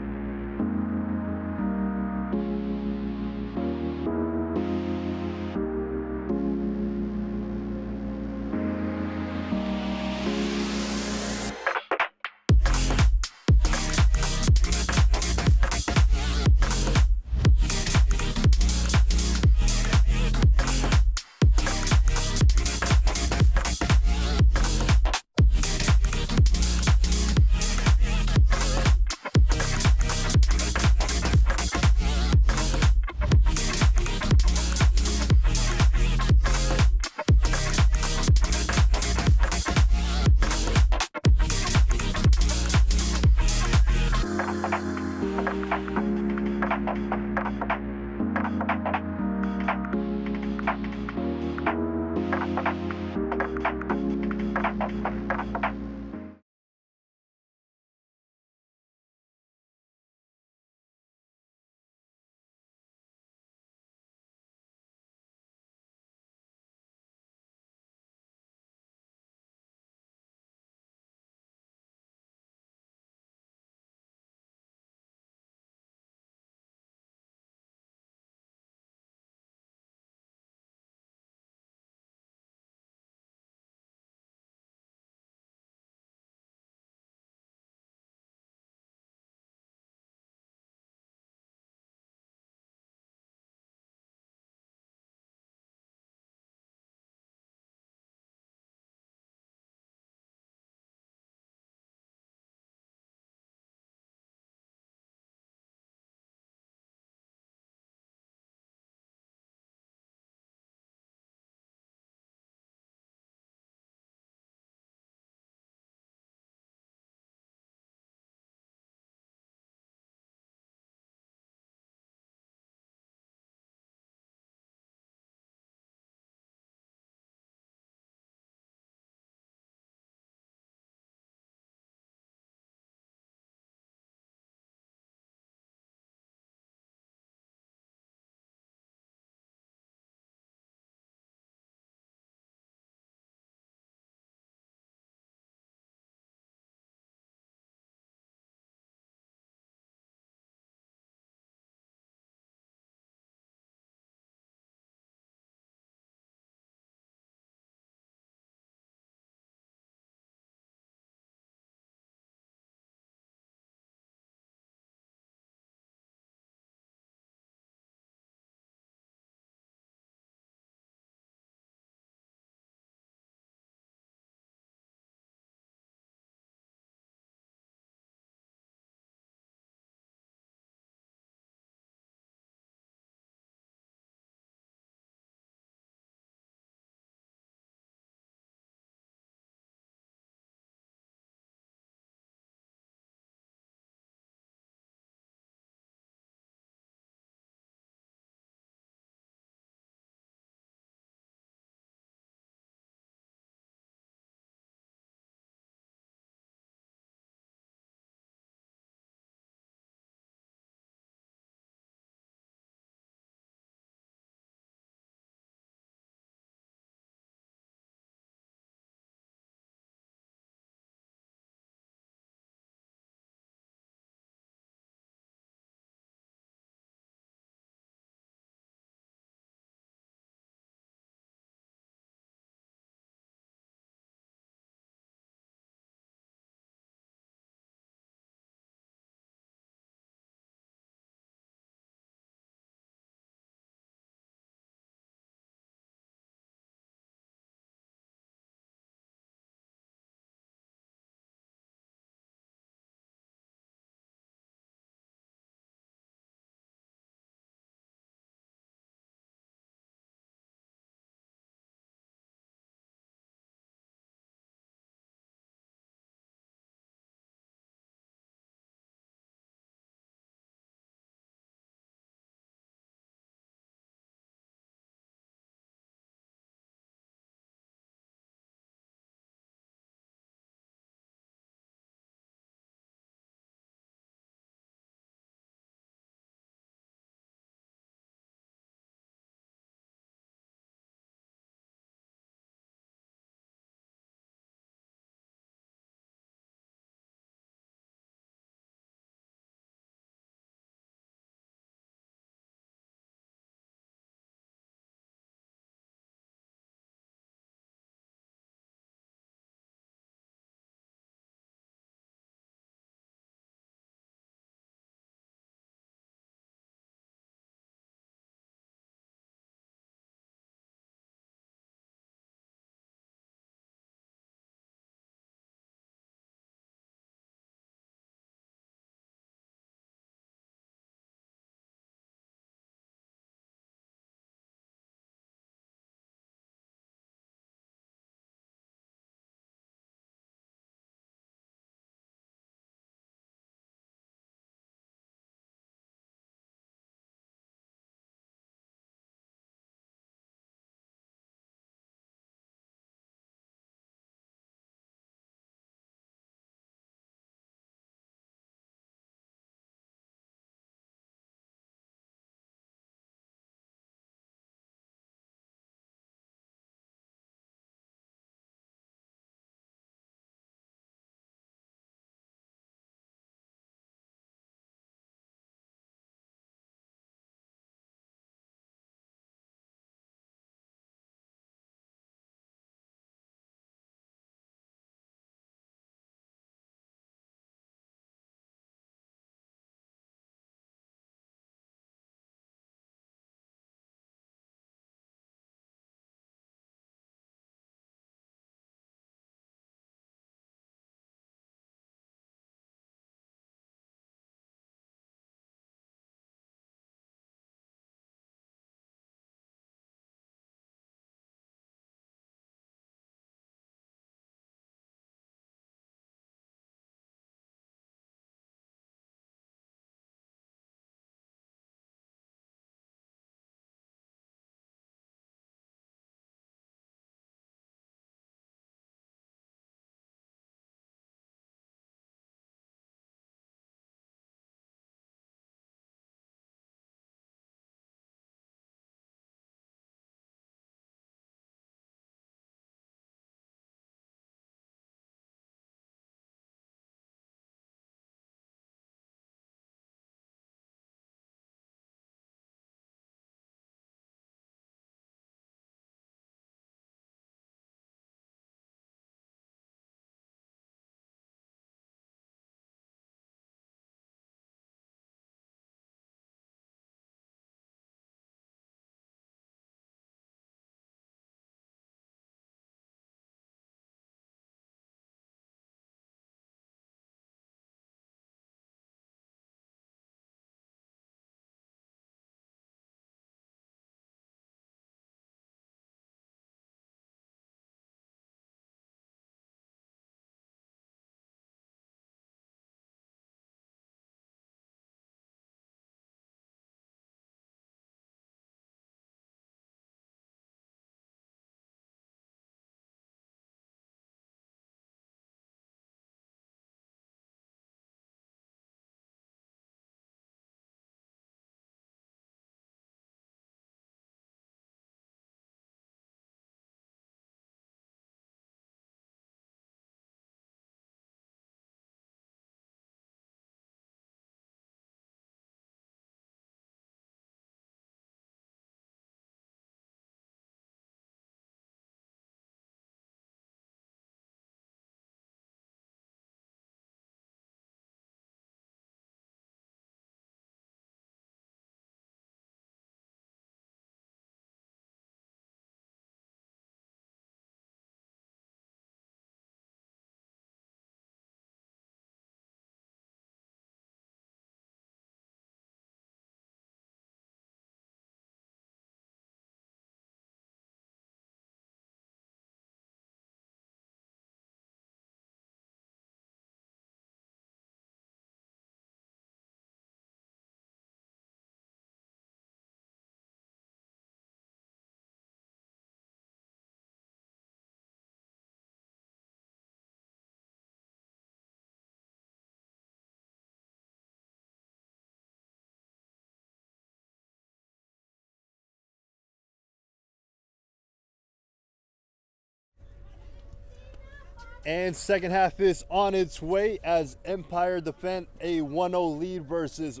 And second half is on its way as Empire defend a 1-0 lead versus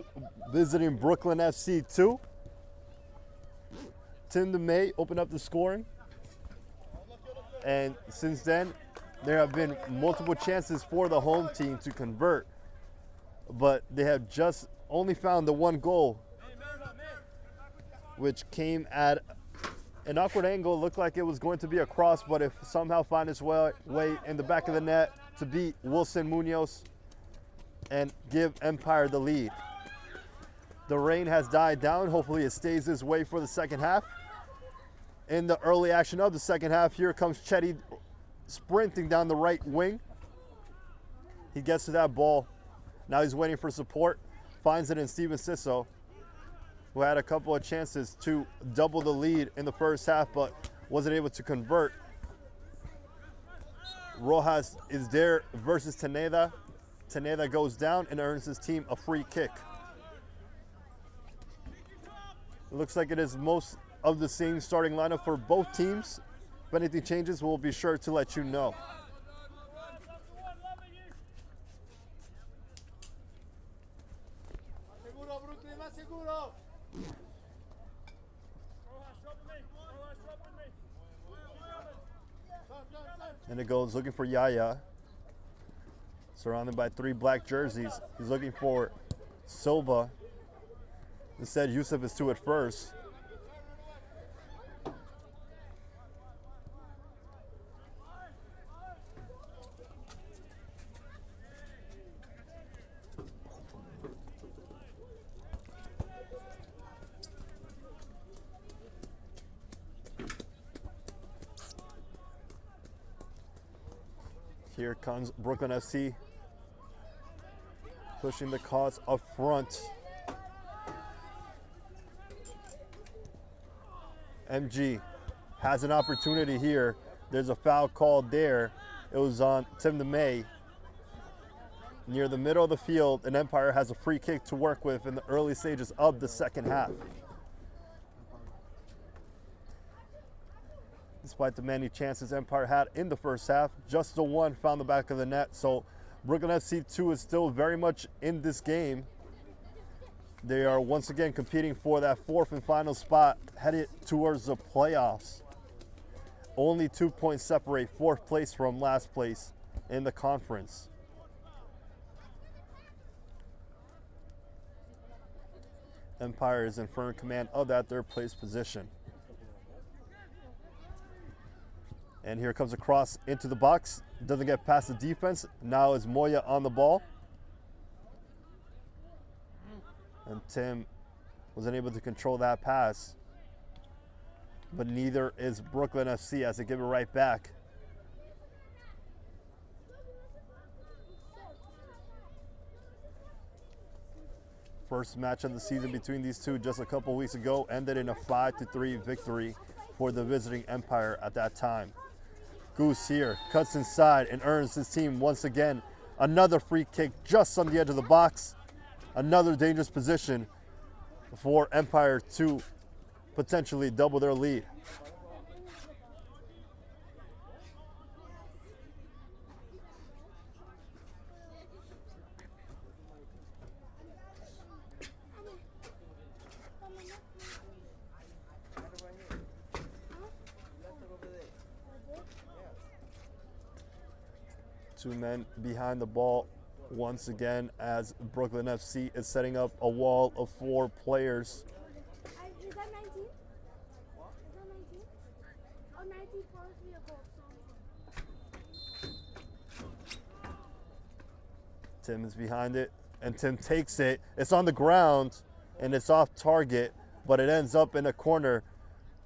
visiting Brooklyn FC 2. Tim DeMay opened up the scoring. And since then, there have been multiple chances for the home team to convert. But they have just only found the one goal, which came at an awkward angle. Looked like it was going to be a cross, but if somehow find its way in the back of the net to beat Wilson Munoz and give Empire the lead. The rain has died down. Hopefully it stays this way for the second half. In the early action of the second half, here comes Chetty sprinting down the right wing. He gets to that ball. Now he's waiting for support. Finds it in Steven Sisso, who had a couple of chances to double the lead in the first half, but wasn't able to convert. Rojas is there versus Teneda. Teneda goes down and earns his team a free kick. It looks like it is most of the same starting lineup for both teams. If anything changes, we'll be sure to let you know. And it goes looking for Yaya. Surrounded by 3 black jerseys. He's looking for Silva. Instead, Yusuf is to it first. Here comes Brooklyn FC, pushing the cause up front. MG has an opportunity here. There's a foul called there. It was on Tim DeMay. Near the middle of the field, and Empire has a free kick to work with in the early stages of the second half. Despite the many chances Empire had in the first half, just the one found the back of the net. So Brooklyn FC 2 is still very much in this game. They are once again competing for that 4th and final spot, headed towards the playoffs. Only 2 points separate 4th place from last place in the conference. Empire is in firm command of that 3rd place position. And here comes a cross into the box. Doesn't get past the defense. Now is Moya on the ball. And Tim was unable to control that pass. But neither is Brooklyn FC as they give it right back. First match of the season between these two just a couple weeks ago ended in a 5-3 victory for the visiting Empire at that time. Goose here cuts inside and earns his team once again another free kick just on the edge of the box. Another dangerous position for Empire to potentially double their lead. Two men behind the ball once again as Brooklyn FC is setting up a wall of 4 players. Is that 19? Is that 19? Oh, 19 follows me a goal. Tim is behind it, and Tim takes it. It's on the ground, and it's off target, but it ends up in a corner.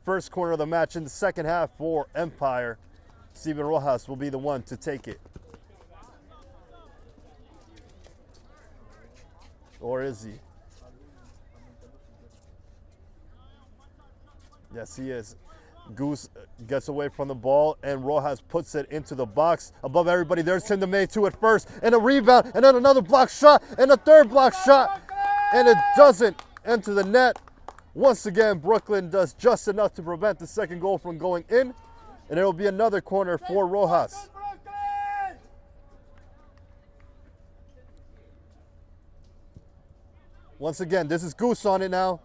First corner of the match in the second half for Empire. Steven Rojas will be the one to take it. Or is he? Yes, he is. Goose gets away from the ball, and Rojas puts it into the box. Above everybody, there's Tim DeMay to it first, and a rebound, and then another block shot, and a 3rd block shot, and it doesn't enter the net. Once again, Brooklyn does just enough to prevent the second goal from going in, and it will be another corner for Rojas. Once again, this is Goose on it now.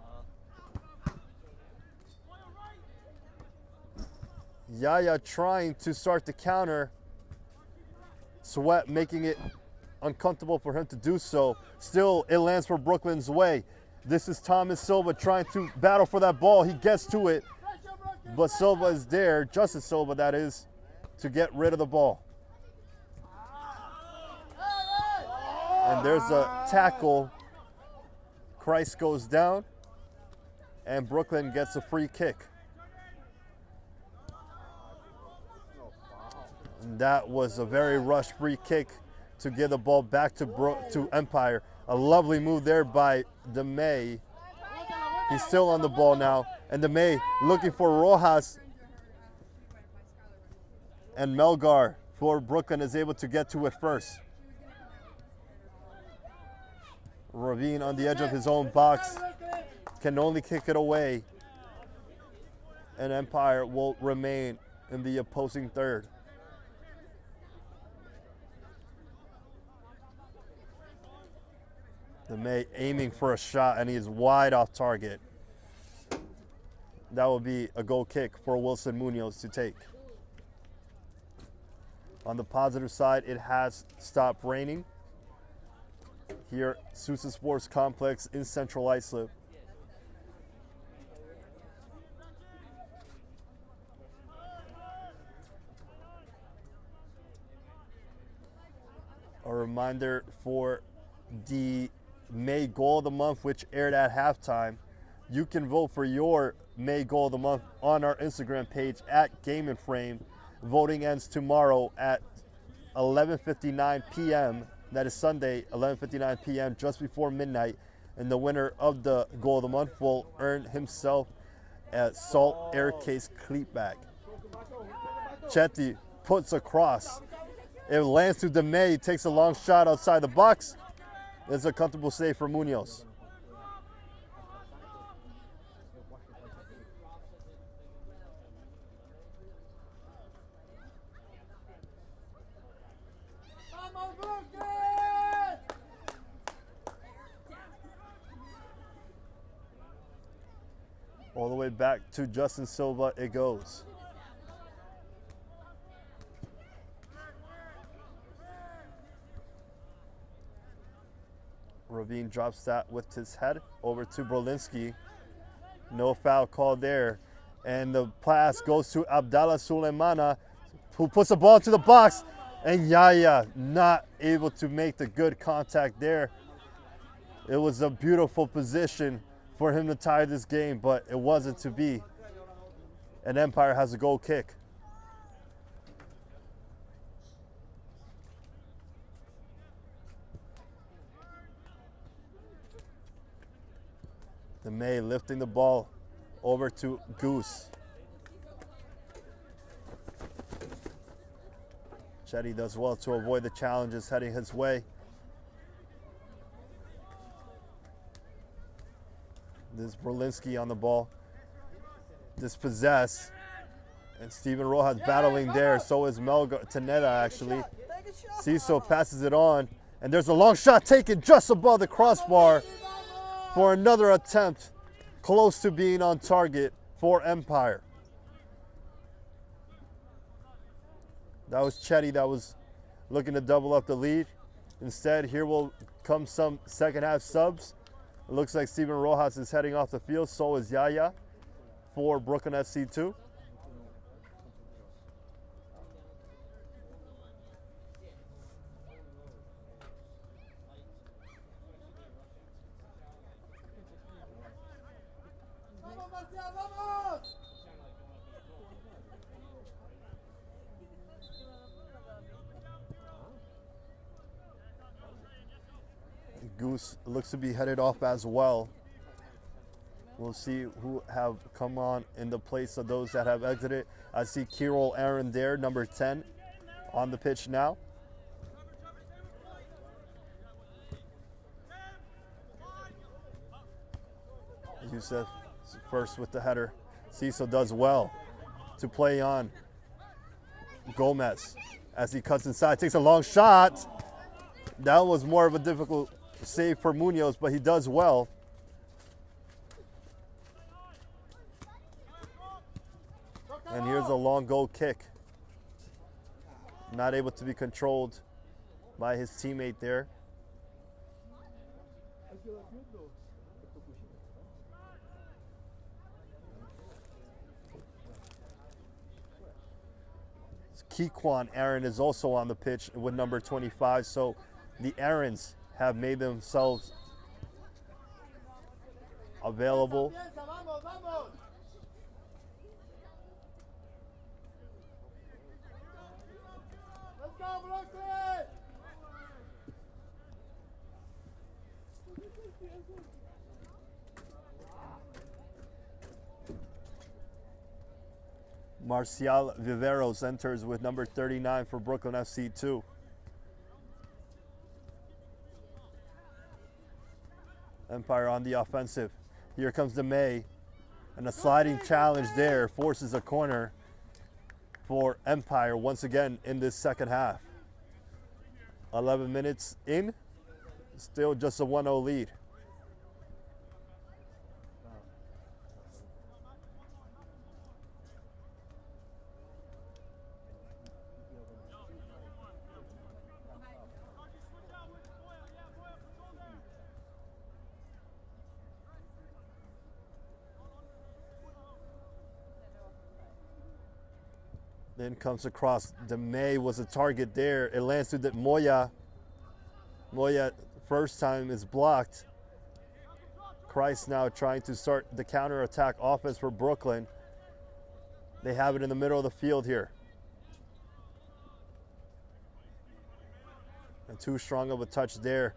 Yaya trying to start the counter. Sweat making it uncomfortable for him to do so. Still, it lands for Brooklyn's way. This is Thomas Silva trying to battle for that ball. He gets to it, but Silva is there, Justice Silva that is, to get rid of the ball. And there's a tackle. Christ goes down, and Brooklyn gets a free kick. And that was a very rushed free kick to get the ball back to Empire. A lovely move there by DeMay. He's still on the ball now, and DeMay looking for Rojas. And Melgar for Brooklyn is able to get to it first. Ravine on the edge of his own box can only kick it away, and Empire will remain in the opposing third. DeMay aiming for a shot, and he is wide off target. That will be a goal kick for Wilson Munoz to take. On the positive side, it has stopped raining here at Sousa Sports Complex in Central Islip. A reminder for the May Goal of the Month, which aired at halftime. You can vote for your May Goal of the Month on our Instagram page at Game and Frame. Voting ends tomorrow at 11:59 p.m. That is Sunday, 11:59 p.m., just before midnight. And the winner of the Goal of the Month will earn himself a Salt Air Case cleat bag. Chetty puts across. It lands to DeMay, takes a long shot outside the box. It's a comfortable save for Munoz. All the way back to Justin Silva it goes. Ravine drops that with his head over to Brolinski. No foul called there. And the pass goes to Abdallah Suleimana, who puts the ball into the box. And Yaya not able to make the good contact there. It was a beautiful position for him to tie this game, but it wasn't to be. And Empire has a goal kick. DeMay lifting the ball over to Goose. Chetty does well to avoid the challenges heading his way. This is Berlinski on the ball. Dispossessed. And Steven Rojas battling there. So is Melgar Taneta actually. Ciso passes it on. And there's a long shot taken just above the crossbar for another attempt close to being on target for Empire. That was Chetty that was looking to double up the lead. Instead, here will come some second half subs. It looks like Steven Rojas is heading off the field. So is Yaya for Brooklyn FC 2. Goose looks to be headed off as well. We'll see who have come on in the place of those that have exited. I see Kirill Aaron there, number 10, on the pitch now. Youssef first with the header. Ciso does well to play on Gomez as he cuts inside, takes a long shot. That was more of a difficult save for Munoz, but he does well. And here's a long goal kick. Not able to be controlled by his teammate there. Kequan Aaron is also on the pitch with number 25, so the Aarons have made themselves available. Marcial Viveros enters with number 39 for Brooklyn FC 2. Empire on the offensive. Here comes DeMay, and a sliding challenge there forces a corner for Empire once again in this second half. 11 minutes in, still just a 1-0 lead. Then comes across. DeMay was a target there. It lands to Moya. Moya, first time, is blocked. Christ now trying to start the counter-attack offense for Brooklyn. They have it in the middle of the field here. And too strong of a touch there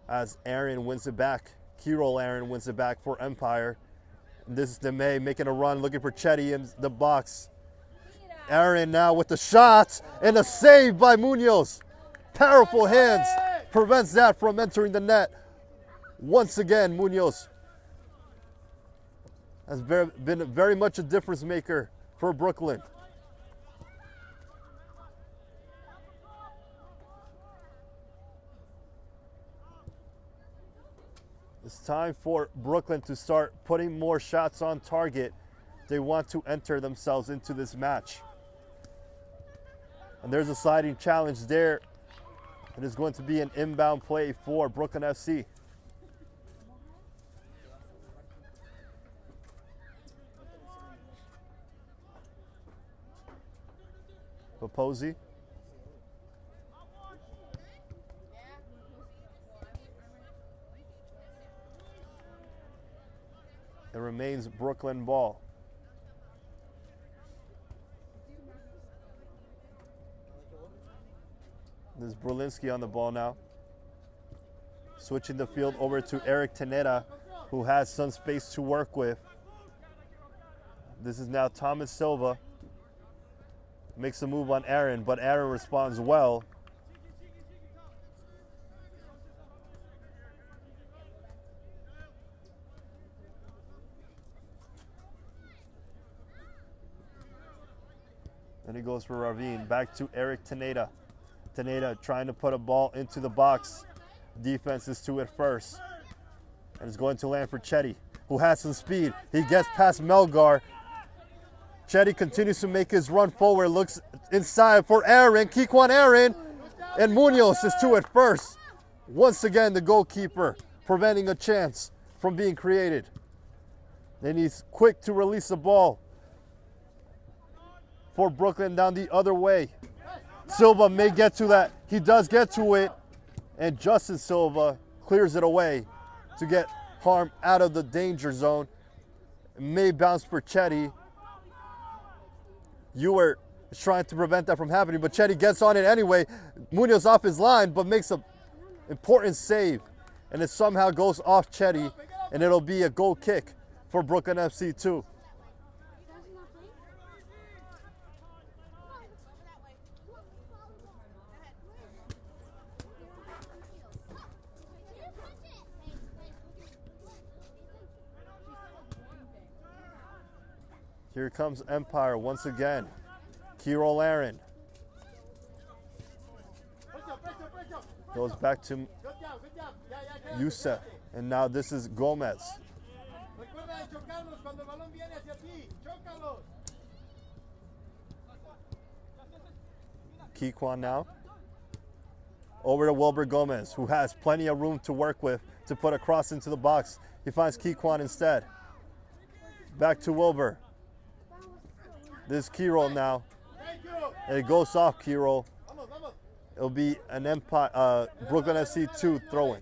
as Aaron wins it back. Kirill Aaron wins it back for Empire. And this is DeMay making a run, looking for Chetty in the box. Aaron now with the shot and a save by Munoz. Powerful hands prevents that from entering the net. Once again, Munoz has been very much a difference maker for Brooklyn. It's time for Brooklyn to start putting more shots on target. They want to enter themselves into this match. And there's a sliding challenge there. It is going to be an inbound play for Brooklyn FC. Poposi. It remains Brooklyn ball. There's Brulinski on the ball now. Switching the field over to Eric Teneda, who has some space to work with. This is now Thomas Silva. Makes a move on Aaron, but Aaron responds well. Then he goes for Ravine. Back to Eric Teneda. Teneda trying to put a ball into the box. Defense is to it first. And it's going to land for Chetty, who has some speed. He gets past Melgar. Chetty continues to make his run forward. Looks inside for Aaron. Kequan Aaron. And Munoz is to it first. Once again, the goalkeeper preventing a chance from being created. Then he's quick to release the ball for Brooklyn down the other way. Silva may get to that. He does get to it. And Justin Silva clears it away to get Harm out of the danger zone. It may bounce for Chetty. Ewer is trying to prevent that from happening, but Chetty gets on it anyway. Munoz off his line, but makes an important save. And it somehow goes off Chetty, and it'll be a goal kick for Brooklyn FC 2. Here comes Empire once again. Kirill Aaron. Goes back to Youssef. And now this is Gomez. Keyquan now. Over to Wilber Gomez, who has plenty of room to work with to put a cross into the box. He finds Keyquan instead. Back to Wilber. This is Key-roll now. And it goes off Key-roll. It'll be an Empire, Brooklyn FC 2 throw-in.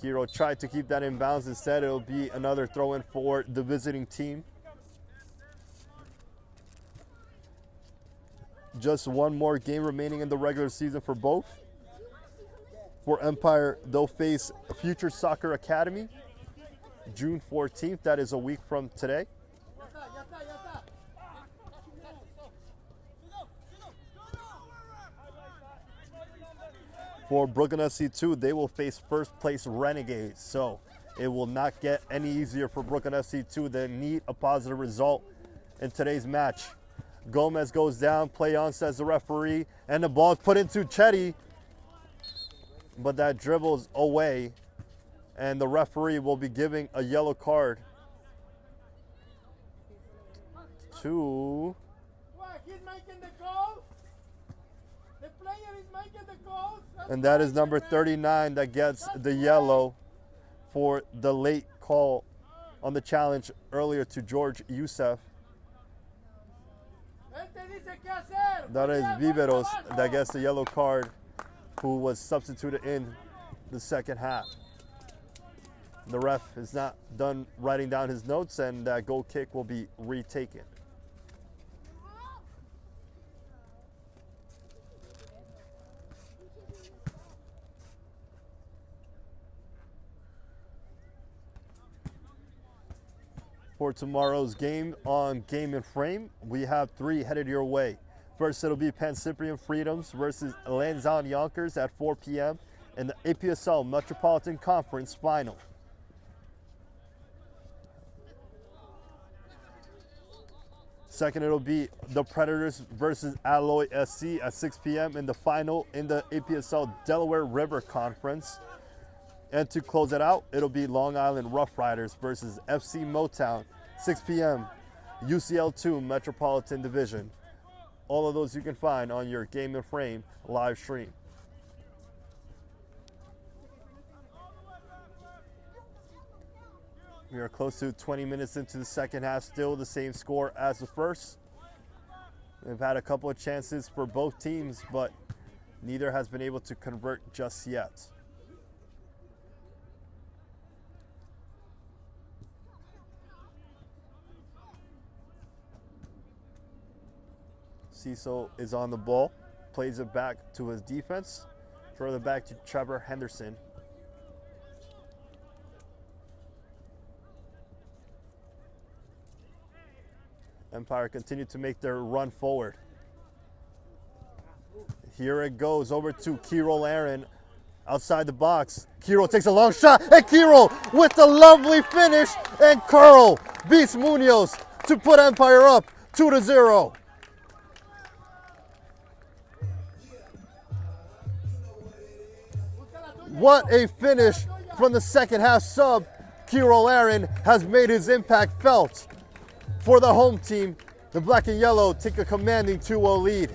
Kiro tried to keep that in bounds. Instead, it'll be another throw-in for the visiting team. Just one more game remaining in the regular season for both. For Empire, they'll face Future Soccer Academy, June 14th. That is a week from today. For Brooklyn FC2, they will face first place Renegades. So it will not get any easier for Brooklyn FC2. They need a positive result in today's match. Gomez goes down, play on, says the referee, and the ball is put into Chetty. But that dribbles away, and the referee will be giving a yellow card to... He's making the goal. The player is making the goal. And that is number 39 that gets the yellow for the late call on the challenge earlier to George Youssef. That is Viveros that gets the yellow card, who was substituted in the second half. The ref is not done writing down his notes, and that goal kick will be retaken. For tomorrow's game on Game and Frame, we have 3 headed your way. First, it'll be Pan Cyprian Freedoms versus Lanzan Yonkers at 4 p.m. in the UPSL Metropolitan Conference Final. Second, it'll be the Predators versus Alloy SC at 6 p.m. in the final in the UPSL Delaware River Conference. And to close it out, it'll be Long Island Rough Riders versus FC Motown, 6 p.m. UCL2 Metropolitan Division. All of those you can find on your Game and Frame live stream. We are close to 20 minutes into the second half, still the same score as the first. We've had a couple of chances for both teams, but neither has been able to convert just yet. Cecil is on the ball, plays it back to his defense, further back to Trevor Henderson. Empire continue to make their run forward. Here it goes over to Kiro Aaron outside the box. Kiro takes a long shot, and Kiro with a lovely finish, and Curl beats Munoz to put Empire up 2-0. What a finish from the second half sub. Kiro Aaron has made his impact felt. For the home team, the black and yellow take a commanding 2-0 lead.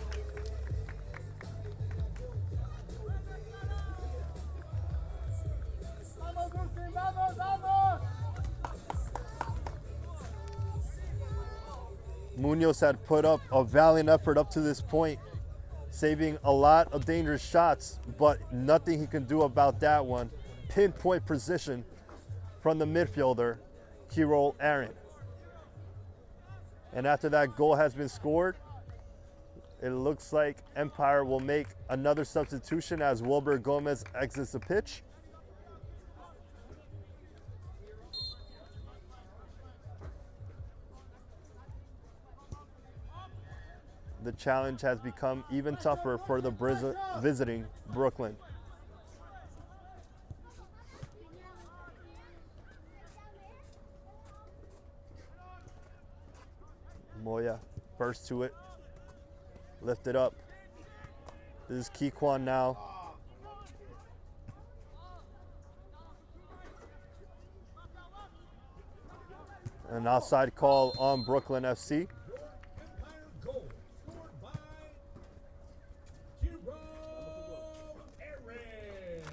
Munoz had put up a valiant effort up to this point, saving a lot of dangerous shots, but nothing he can do about that one. Pinpoint precision from the midfielder, Kiro Aaron. And after that goal has been scored, it looks like Empire will make another substitution as Wilber Gomez exits the pitch. The challenge has become even tougher for the visiting Brooklyn. first to it. Lift it up. This is Keyquan now. An offside call on Brooklyn FC. Goal scored by Kiro Aaron.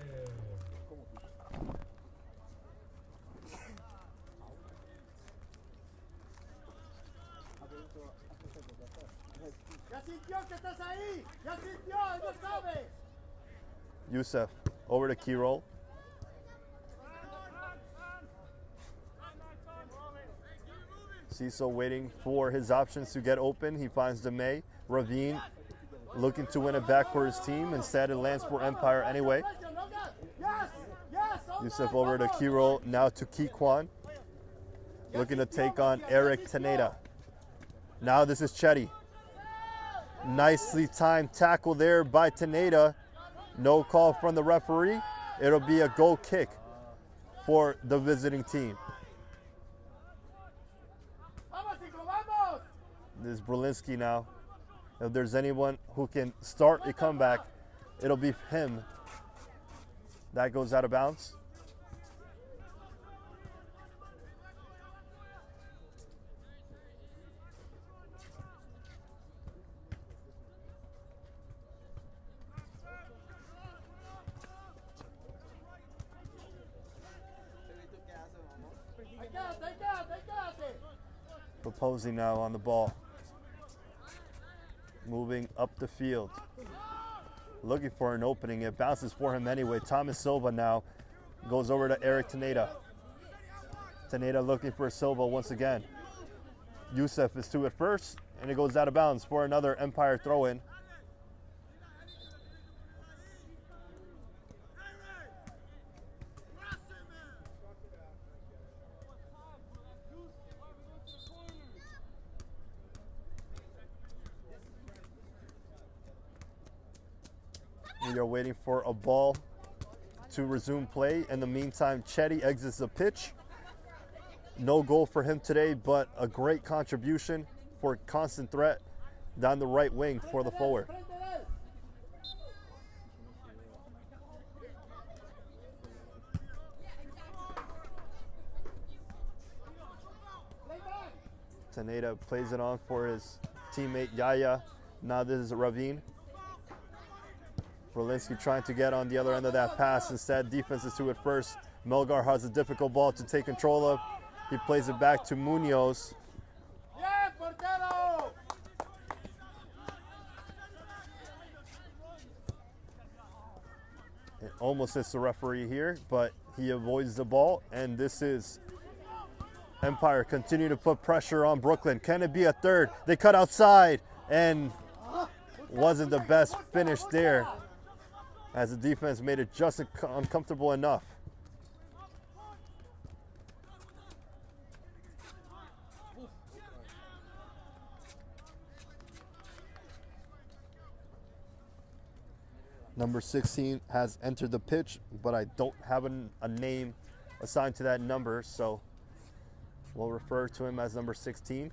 Youssef over to Kiro. Cecil waiting for his options to get open. He finds Demay. Ravine looking to win it back for his team. Instead, it lands for Empire anyway. Youssef over to Kiro. Now to Keyquan. Looking to take on Eric Taneda. Now this is Chetty. Nicely timed tackle there by Taneda. No call from the referee. It'll be a goal kick for the visiting team. This is Berlinski now. If there's anyone who can start a comeback, it'll be him. That goes out of bounds. Proposing now on the ball. Moving up the field. Looking for an opening. It bounces for him anyway. Thomas Silva now goes over to Eric Taneda. Taneda looking for Silva once again. Youssef is to it first, and it goes out of bounds for another Empire throw-in. We are waiting for a ball to resume play. In the meantime, Chetty exits the pitch. No goal for him today, but a great contribution for constant threat down the right wing for the forward. Taneda plays it on for his teammate Yaya. Now this is Ravine. Berlinski trying to get on the other end of that pass. Instead, defense is to it first. Melgar has a difficult ball to take control of. He plays it back to Munoz. It almost hits the referee here, but he avoids the ball. And this is Empire continue to put pressure on Brooklyn. Can it be a third? They cut outside, and wasn't the best finish there, as the defense made it just uncomfortable enough. Number 16 has entered the pitch, but I don't have a name assigned to that number, so we'll refer to him as number 16.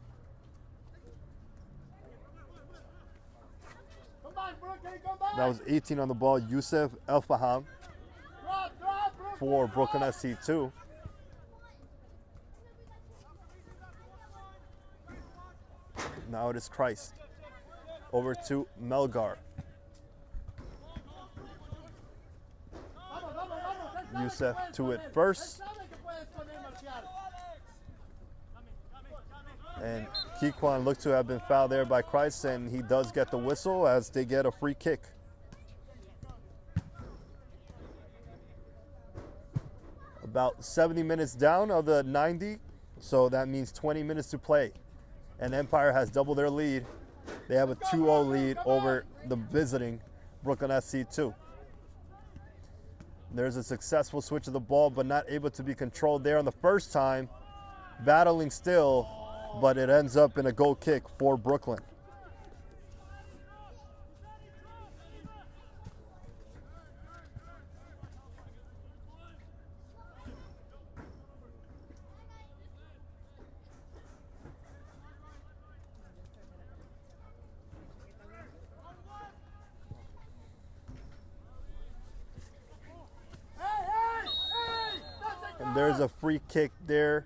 That was 18 on the ball, Youssef El Faham for Brooklyn SC2. Now it is Christ. Over to Melgar. Youssef to it first. And Keyquan looked to have been fouled there by Christ, and he does get the whistle as they get a free kick. About 70 minutes down of the 90, so that means 20 minutes to play. And Empire has doubled their lead. They have a 2-0 lead over the visiting Brooklyn SC2. There's a successful switch of the ball, but not able to be controlled there on the first time. Battling still, but it ends up in a goal kick for Brooklyn. there's a free kick there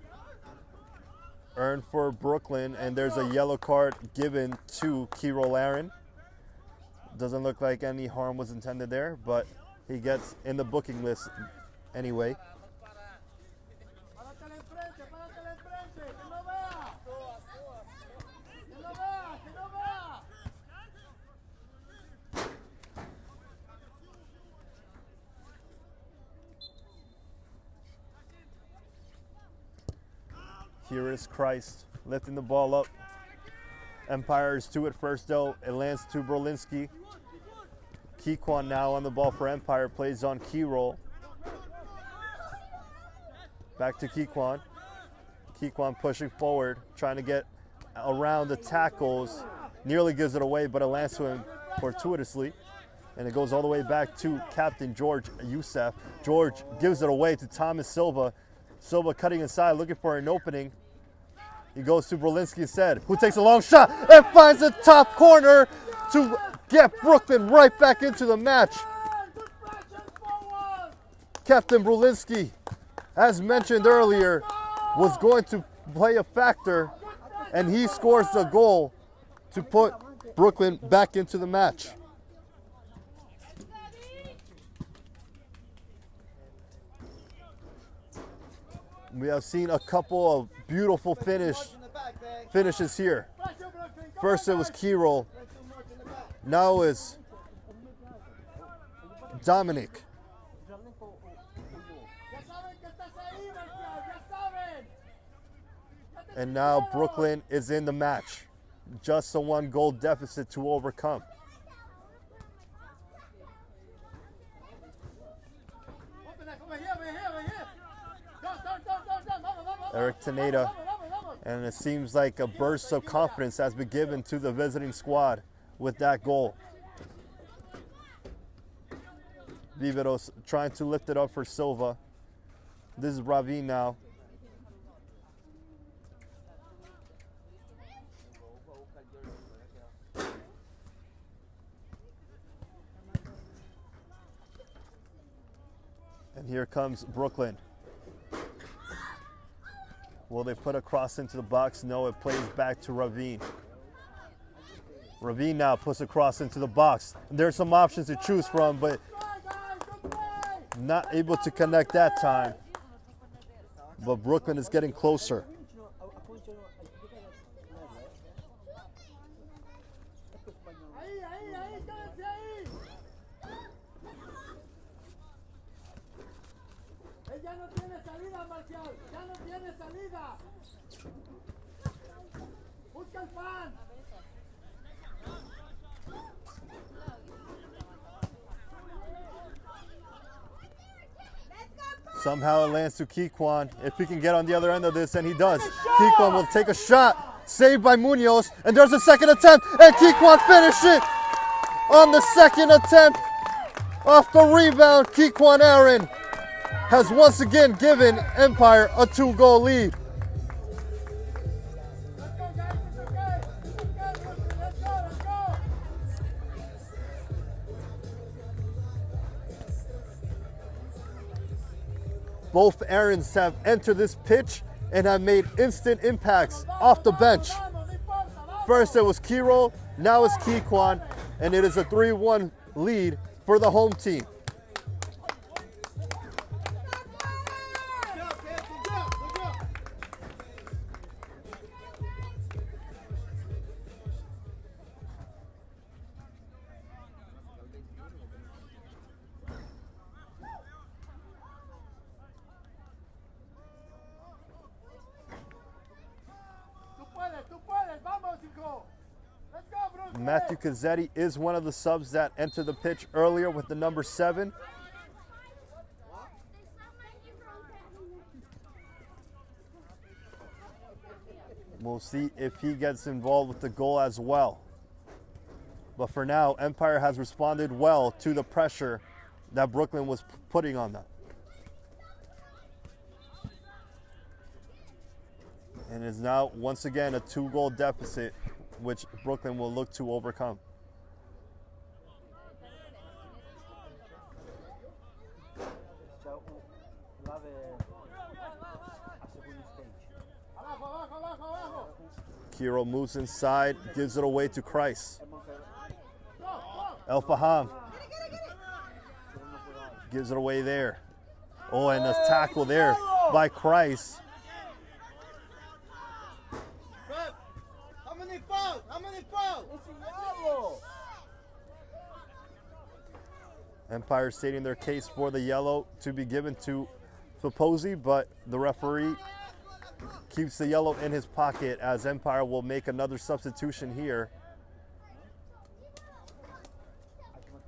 earned for Brooklyn, and there's a yellow card given to Kiro Larin. Doesn't look like any harm was intended there, but he gets in the booking list anyway. Here is Christ lifting the ball up. Empire is to it first though. It lands to Brolinski. Keyquan now on the ball for Empire, plays on key roll. Back to Keyquan. Keyquan pushing forward, trying to get around the tackles. Nearly gives it away, but it lands to him fortuitously. And it goes all the way back to Captain George Youssef. George gives it away to Thomas Silva. Silva cutting inside, looking for an opening. He goes to Brolinski instead, who takes a long shot and finds the top corner to get Brooklyn right back into the match. Captain Brolinski, as mentioned earlier, was going to play a factor, and he scores the goal to put Brooklyn back into the match. We have seen a couple of beautiful finishes here. First it was Kiro. Now it's Dominic. And now Brooklyn is in the match. Just a 1-goal deficit to overcome. Eric Teneda, and it seems like a burst of confidence has been given to the visiting squad with that goal. Viveros trying to lift it up for Silva. This is Ravine now. And here comes Brooklyn. Will they put a cross into the box? No, it plays back to Ravine. Ravine now puts a cross into the box. There's some options to choose from, but not able to connect that time. But Brooklyn is getting closer. Somehow it lands to Keyquan. If he can get on the other end of this, and he does. Keyquan will take a shot. Saved by Munoz. And there's a second attempt. And Keyquan finished it on the second attempt. Off the rebound, Keyquan Aaron has once again given Empire a 2-goal lead. Both Aarons have entered this pitch and have made instant impacts off the bench. First it was Kiro, now it's Keyquan, and it is a 3-1 lead for the home team. Matthew Cazzetti is one of the subs that entered the pitch earlier with the number 7. We'll see if he gets involved with the goal as well. But for now, Empire has responded well to the pressure that Brooklyn was putting on them. And is now once again a 2-goal deficit, which Brooklyn will look to overcome. Kiro moves inside, gives it away to Christ. El Faham gives it away there. Oh, and a tackle there by Christ. How many fouls? How many fouls? Empire stating their case for the yellow to be given to Fiposi, but the referee keeps the yellow in his pocket as Empire will make another substitution here.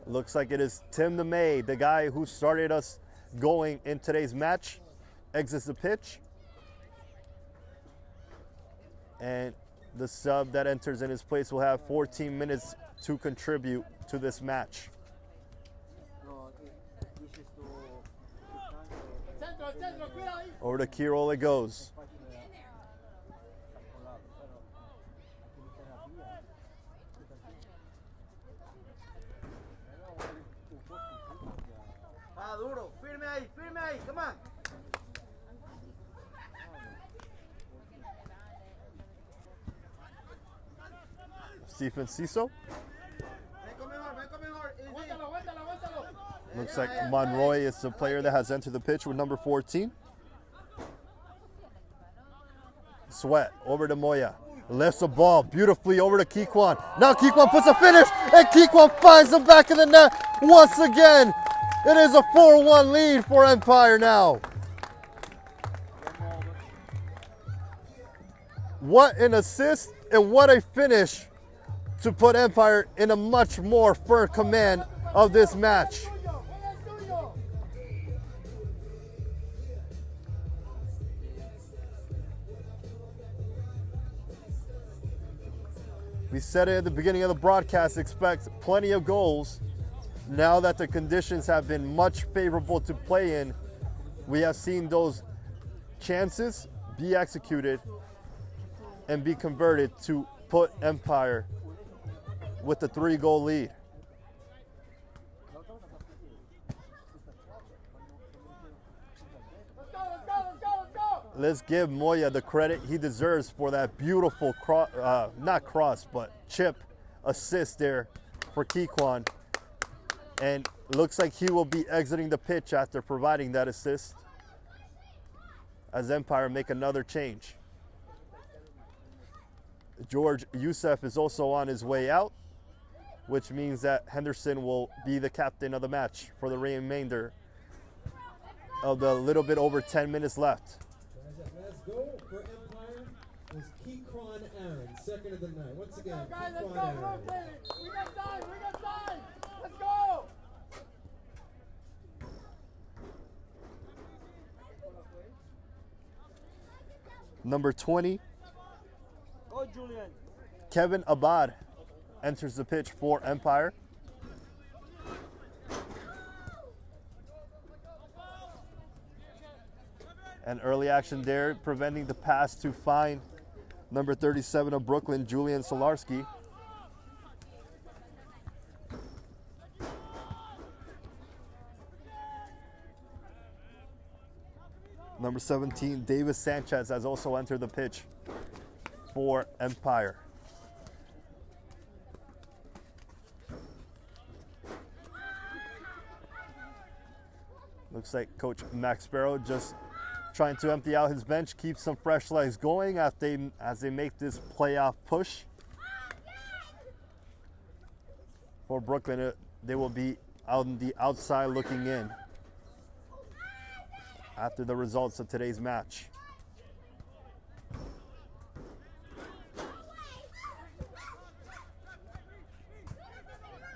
Looks like it is Tim DeMay, the guy who started us going in today's match, exits the pitch. And the sub that enters in his place will have 14 minutes to contribute to this match. Over to Kiro it goes. Duro, firme ahí, come on. Stephen Ciso. Looks like Monroy is the player that has entered the pitch with number 14. Sweat over to Moya. Lifts the ball beautifully over to Kikwan. Now Kikwan puts a finish, and Kikwan finds the back of the net once again. It is a 4-1 lead for Empire now. What an assist and what a finish to put Empire in a much more firm command of this match. We said it at the beginning of the broadcast, expect plenty of goals. Now that the conditions have been much favorable to play in, we have seen those chances be executed and be converted to put Empire with the 3-goal lead. Let's give Moya the credit he deserves for that beautiful chip assist there for Kikwan. And looks like he will be exiting the pitch after providing that assist as Empire make another change. George Youssef is also on his way out, which means that Henderson will be the captain of the match for the remainder of the little bit over 10 minutes left. Last goal for Empire was Kikwan Aaron, second of the night. Once again, Kikwan Aaron. We got time. Let's go. Number 20, Kevin Abad enters the pitch for Empire. And early action there, preventing the pass to find number 37 of Brooklyn, Julian Solarski. Number 17, Davis Sanchez has also entered the pitch for Empire. Looks like Coach Max Sparrow just trying to empty out his bench, keep some fresh legs going as they make this playoff push. For Brooklyn, they will be on the outside looking in after the results of today's match.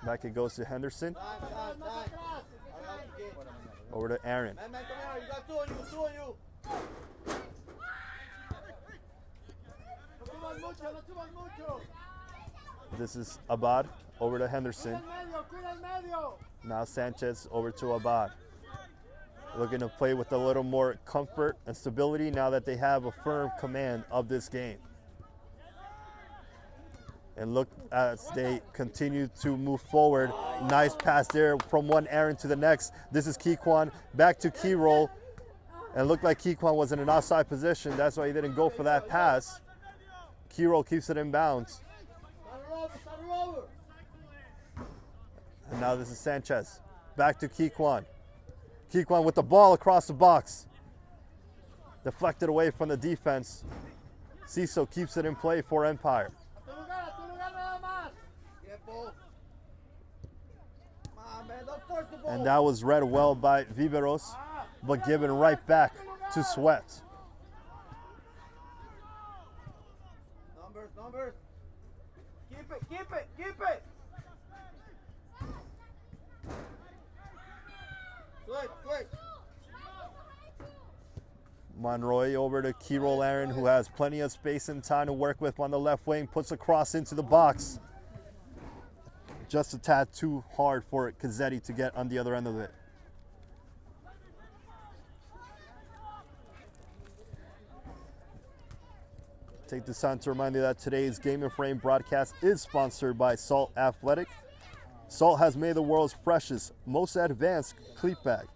Back it goes to Henderson. Over to Aaron. This is Abad over to Henderson. Now Sanchez over to Abad. Looking to play with a little more comfort and stability now that they have a firm command of this game. And look as they continue to move forward. Nice pass there from one Aaron to the next. This is Kikwan back to Kiro. And it looked like Kikwan was in an offside position. That's why he didn't go for that pass. Kiro keeps it in bounds. And now this is Sanchez. Back to Kikwan. Kikwan with the ball across the box. Deflected away from the defense. Ciso keeps it in play for Empire. And that was read well by Viveros, but given right back to Sweat. Numbers. Keep it. Switch. Monroy over to Kiro Aaron, who has plenty of space and time to work with on the left wing, puts a cross into the box. Just a tad too hard for Cazzetti to get on the other end of it. Take this time to remind you that today's Game and Frame broadcast is sponsored by Salt Athletic. Salt has made the world's freshest, most advanced cleat bag.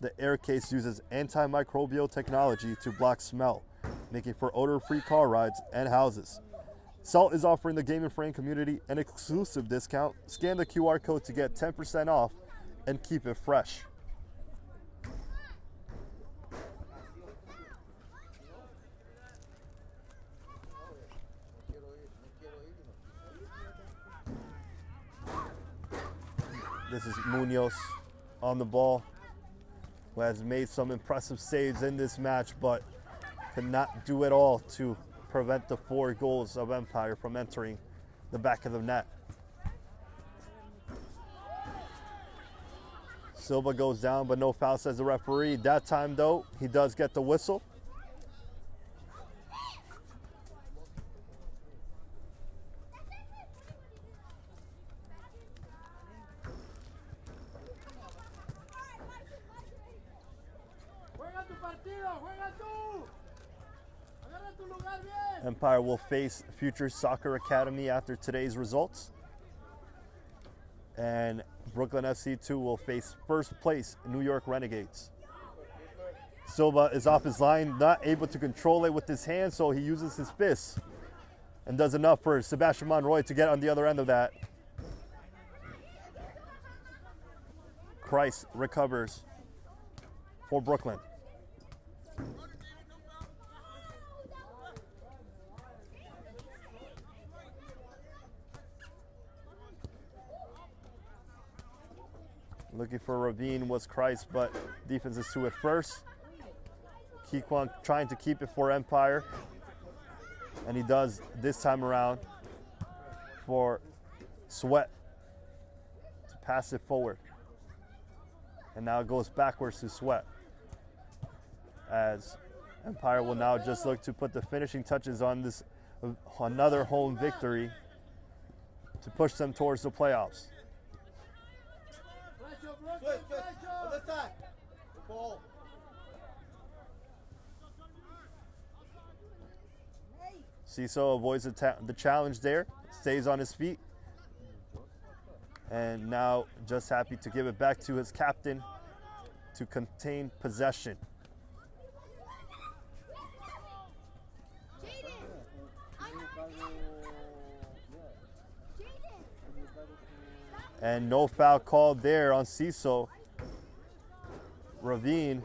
The air case uses antimicrobial technology to block smell, making for odor-free car rides and houses. Salt is offering the Game and Frame community an exclusive discount. Scan the QR code to get 10% off and keep it fresh. This is Munoz on the ball, who has made some impressive saves in this match, but cannot do it all to prevent the 4 goals of Empire from entering the back of the net. Silva goes down, but no foul, says the referee. That time, though, he does get the whistle. Empire will face Future Soccer Academy after today's results. And Brooklyn FC2 will face first place New York Renegades. Silva is off his line, not able to control it with his hands, so he uses his fists and does enough for Sebastian Monroy to get on the other end of that. Christ recovers for Brooklyn. Looking for Ravine was Christ, but defense is to it first. Kikwan trying to keep it for Empire, and he does this time around for Sweat to pass it forward. And now it goes backwards to Sweat, as Empire will now just look to put the finishing touches on this another home victory to push them towards the playoffs. Switch. Other side. The ball. Ciso avoids the challenge there, stays on his feet, and now just happy to give it back to his captain to contain possession. And no foul called there on Ciso. Ravine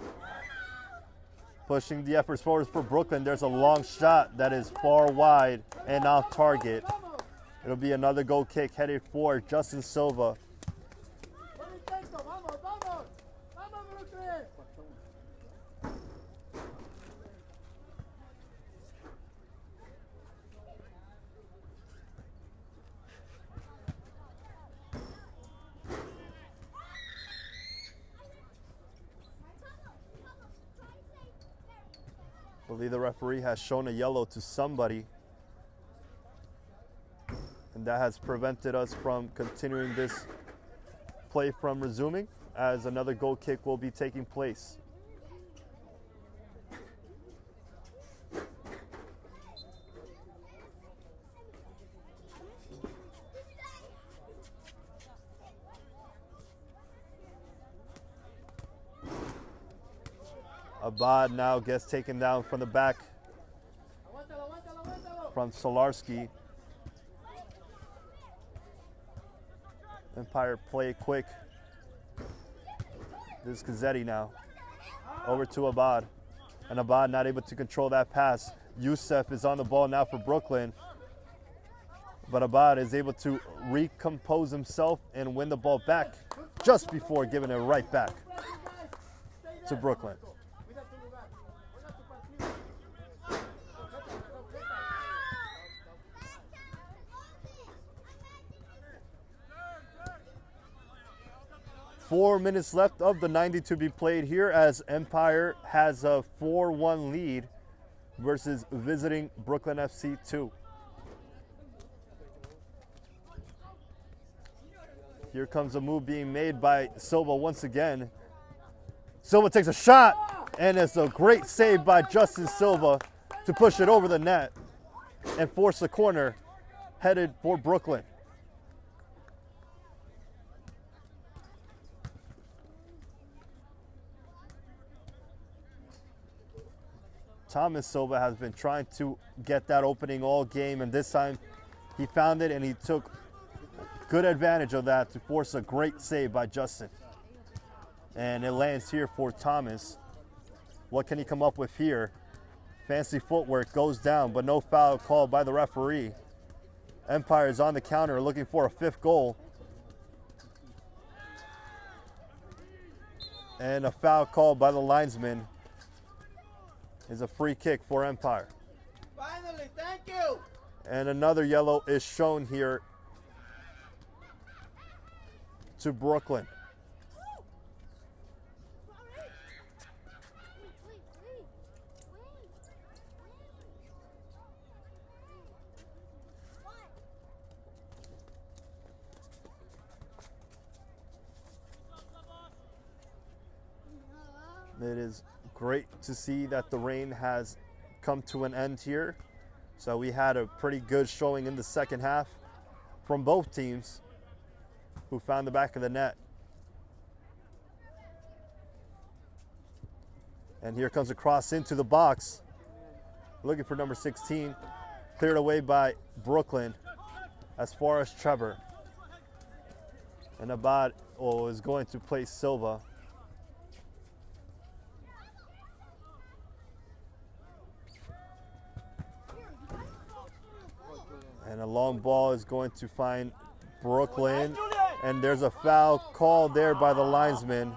pushing the efforts forward for Brooklyn. There's a long shot that is far wide and off target. It'll be another goal kick headed for Justin Silva. I believe the referee has shown a yellow to somebody, and that has prevented us from continuing this play from resuming, as another goal kick will be taking place. Abad now gets taken down from the back from Solarski. Empire play quick. This is Kazzetti now. Over to Abad. And Abad not able to control that pass. Youssef is on the ball now for Brooklyn. But Abad is able to recompose himself and win the ball back just before giving it right back to Brooklyn. Four minutes left of the 90 to be played here as Empire has a 4-1 lead versus visiting Brooklyn FC 2. Here comes a move being made by Silva once again. Silva takes a shot, and it's a great save by Justin Silva to push it over the net and force the corner headed for Brooklyn. Thomas Silva has been trying to get that opening all game, and this time he found it and he took good advantage of that to force a great save by Justin. And it lands here for Thomas. What can he come up with here? Fancy footwork, goes down, but no foul called by the referee. Empire is on the counter looking for a fifth goal. And a foul called by the linesman is a free kick for Empire. Finally, thank you. And another yellow is shown here to Brooklyn. It is great to see that the rain has come to an end here. So we had a pretty good showing in the second half from both teams who found the back of the net. And here comes a cross into the box. Looking for number 16. Cleared away by Brooklyn as far as Trevor. And Abad is going to play Silva. And a long ball is going to find Brooklyn. And there's a foul called there by the linesman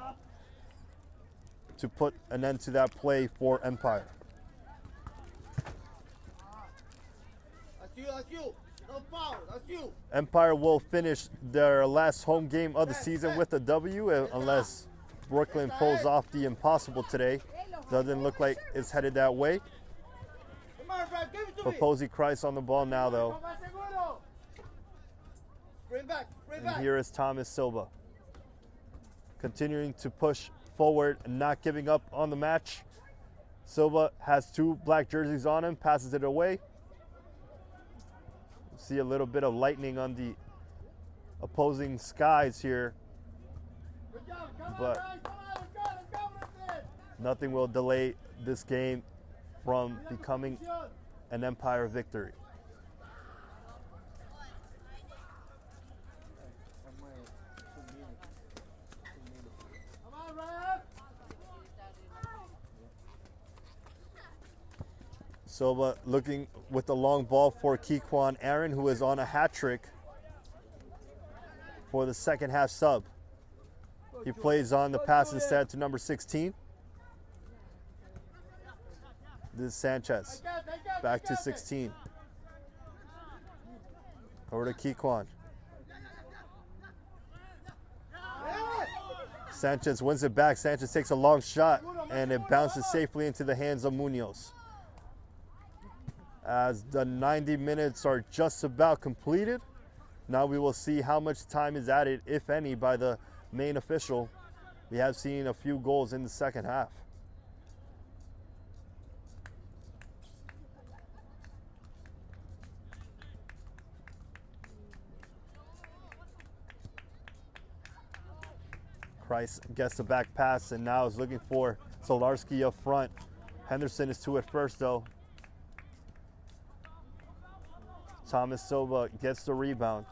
to put an end to that play for Empire. That's you. No foul. That's you. Empire will finish their last home game of the season with a W unless Brooklyn pulls off the impossible today. Doesn't look like it's headed that way. But Posey Christ on the ball now, though. And here is Thomas Silva. Continuing to push forward and not giving up on the match. Silva has two black jerseys on him, passes it away. See a little bit of lightning on the opposing skies here. But nothing will delay this game from becoming an Empire victory. Silva looking with the long ball for Kequan Aaron, who is on a hat trick for the second half sub. He plays on the pass instead to number 16. This is Sanchez. Back to 16. Over to Kequan. Sanchez wins it back. Sanchez takes a long shot and it bounces safely into the hands of Munoz. As the 90 minutes are just about completed, now we will see how much time is added, if any, by the main official. We have seen a few goals in the second half. Christ gets the back pass and now is looking for Solarski up front. Henderson is to it first, though. Thomas Silva gets the rebound.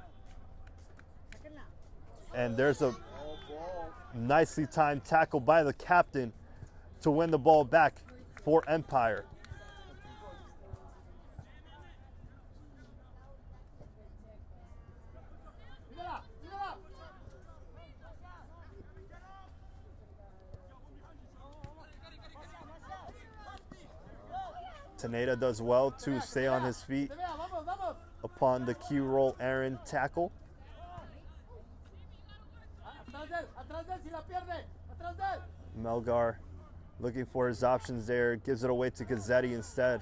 And there's a nicely timed tackle by the captain to win the ball back for Empire. Taneda does well to stay on his feet upon the key roll Aaron tackle. Melgar looking for his options there, gives it away to Gazzetti instead.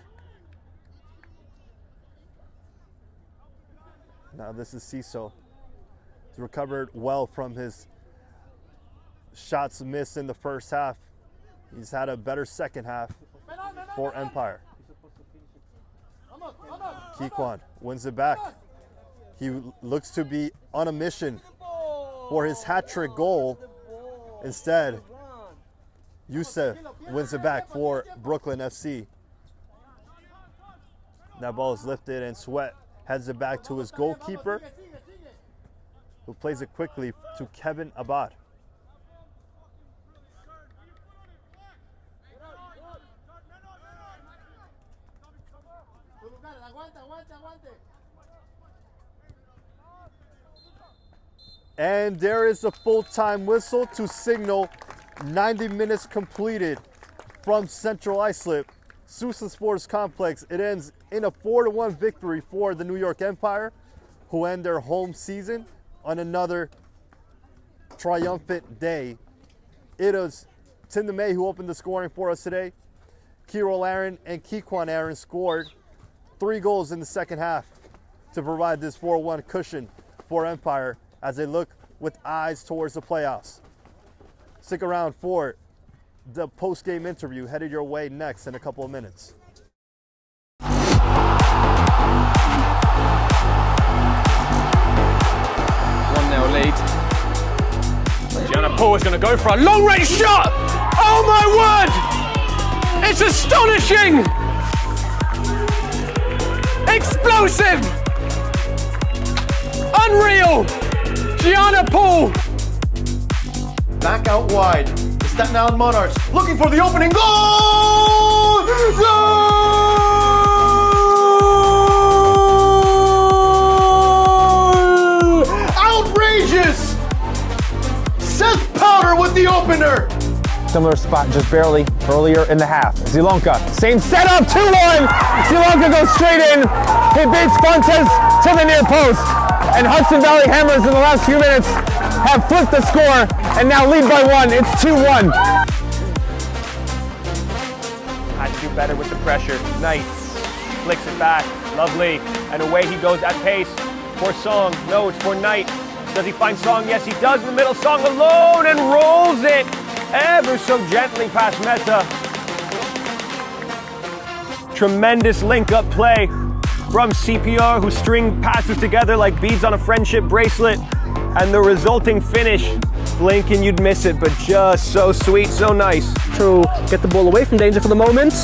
Now this is Ciso. He's recovered well from his shots missed in the first half. He's had a better second half for Empire. Kikwan wins it back. He looks to be on a mission for his hat-trick goal. Instead, Youssef wins it back for Brooklyn FC. That ball is lifted and Sweat heads it back to his goalkeeper, who plays it quickly to Kevin Abad. And there is a full-time whistle to signal 90 minutes completed from Central Islip, Sousa Sports Complex. It ends in a 4-1 victory for the New York Empire, who end their home season on another triumphant day. It was Tim DeMay who opened the scoring for us today. Kiro Aaron and Kikwan Aaron scored 3 goals in the second half to provide this 4-1 cushion for Empire as they look with eyes towards the playoffs. Stick around for the post-game interview headed your way next in a couple of minutes. 1-0 lead. Gianna Paul is going to go for a long-range shot! Oh my word! It's astonishing! Explosive! Unreal! Gianna Paul! Back out wide. The Staten Island Monarchs looking for the opening goal! Goal! Outrageous! Seth Powder with the opener! Similar spot just barely earlier in the half. Zilonka, same setup, 2-1. Zilonka goes straight in. He beats Fontes to the near post. And Hudson Valley Hammers in the last few minutes have flipped the score and now lead by 1. It's 2-1. Had to do better with the pressure. Nice. Flicks it back. Lovely. And away he goes at pace for Song. No, it's for Knight. Does he find Song? Yes, he does in the middle. Song alone and rolls it ever so gently past Meta. Tremendous link-up play from CPR, who string passes together like beads on a friendship bracelet. And the resulting finish, blink and you'd miss it, but just so sweet, so nice. To get the ball away from danger for the moment.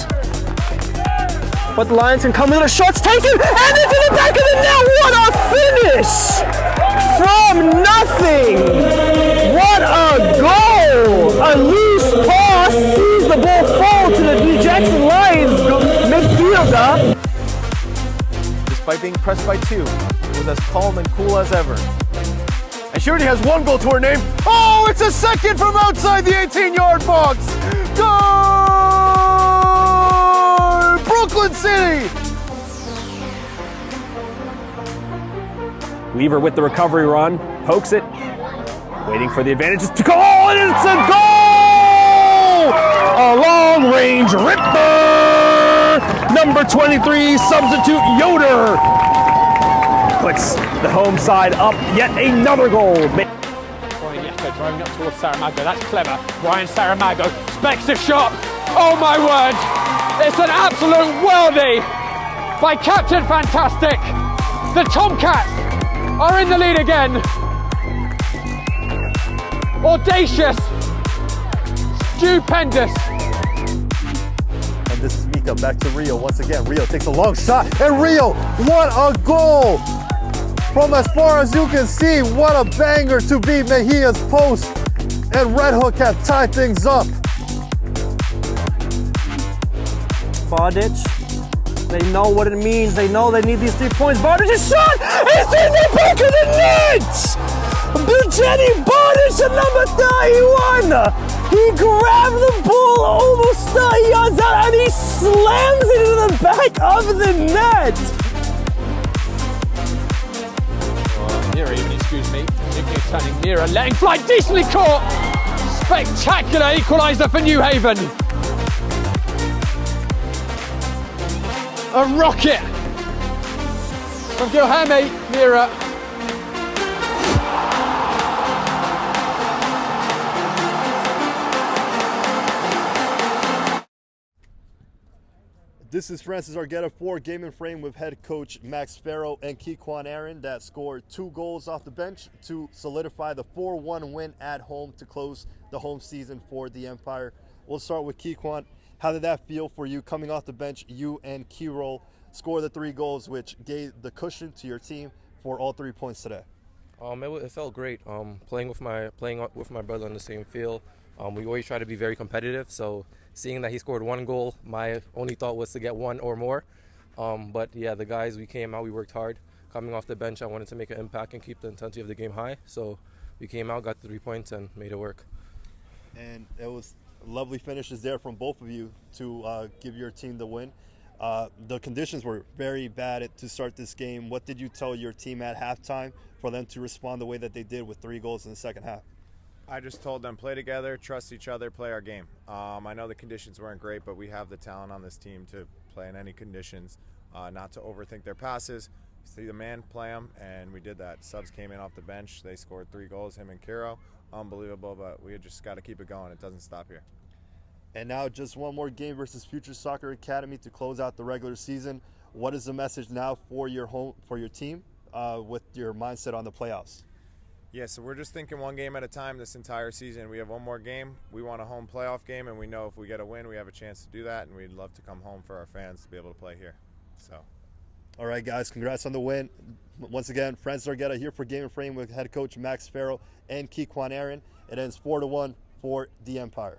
But the Lions can come with a shot's taken, and it's in the back of the net. What a finish! From nothing! What a goal! A loose pass sees the ball fall to the New Jackson Lions midfielder. Despite being pressed by 2, was as calm and cool as ever. And she already has 1 goal to her name. Oh, it's a second from outside the 18-yard box. Goal! Brooklyn City! Weaver with the recovery run, pokes it, waiting for the advantage to go, and it's a goal! A long-range ripper! Number 23, substitute Yoder, puts the home side up yet another goal. Brian Yako driving up towards Saramago, that's clever. Brian Saramago specs the shot. Oh my word! It's an absolute worldie by Captain Fantastic. The Tomcats are in the lead again. Audacious, stupendous. And this is Mika Rica. Back to Rio once again. Rio takes a long shot, and Rio, what a goal! From as far as you can see, what a banger to beat Mejia's post, and Red Hook have tied things up. Bodic, they know what it means. They know they need these 3 points. Bodic's shot is in the back of the net! Bujeni Bodic at number 31! He grabbed the ball almost 30 yards out and he slams it into the back of the net! Mira even, excuse me. Nicky turning Mira, letting fly, decently caught! Spectacular equaliser for New Haven. A rocket from Gilhame Mira. This is Francis Argueta for Game and Frame with head coach Max Farrow and Kequan Aaron that scored 2 goals off the bench to solidify the 4-1 win at home to close the home season for the Empire. We'll start with Kequan. How did that feel for you coming off the bench? You and Kiro scored the 3 goals, which gave the cushion to your team for all 3 points today. It felt great. Playing with my brother on the same field. We always try to be very competitive. So seeing that he scored 1 goal, my only thought was to get 1 or more. But yeah, the guys, we came out, we worked hard. Coming off the bench, I wanted to make an impact and keep the intensity of the game high. So we came out, got the 3 points, and made it work. And it was lovely finishes there from both of you to give your team the win. The conditions were very bad to start this game. What did you tell your team at halftime for them to respond the way that they did with 3 goals in the second half? I just told them, play together, trust each other, play our game. I know the conditions weren't great, but we have the talent on this team to play in any conditions, not to overthink their passes. See the man, play them, and we did that. Subs came in off the bench. They scored 3 goals, him and Kiro. Unbelievable, but we just got to keep it going. It doesn't stop here. And now just one more game versus Future Soccer Academy to close out the regular season. What is the message now for your team with your mindset on the playoffs? Yeah, so we're just thinking 1 game at a time this entire season. We have 1 more game. We want a home playoff game, and we know if we get a win, we have a chance to do that, and we'd love to come home for our fans to be able to play here. So, all right, guys, congrats on the win. Once again, Francis Argueta here for Game and Frame with head coach Max Farrow and Kequan Aaron. It ends 4-1 for the Empire.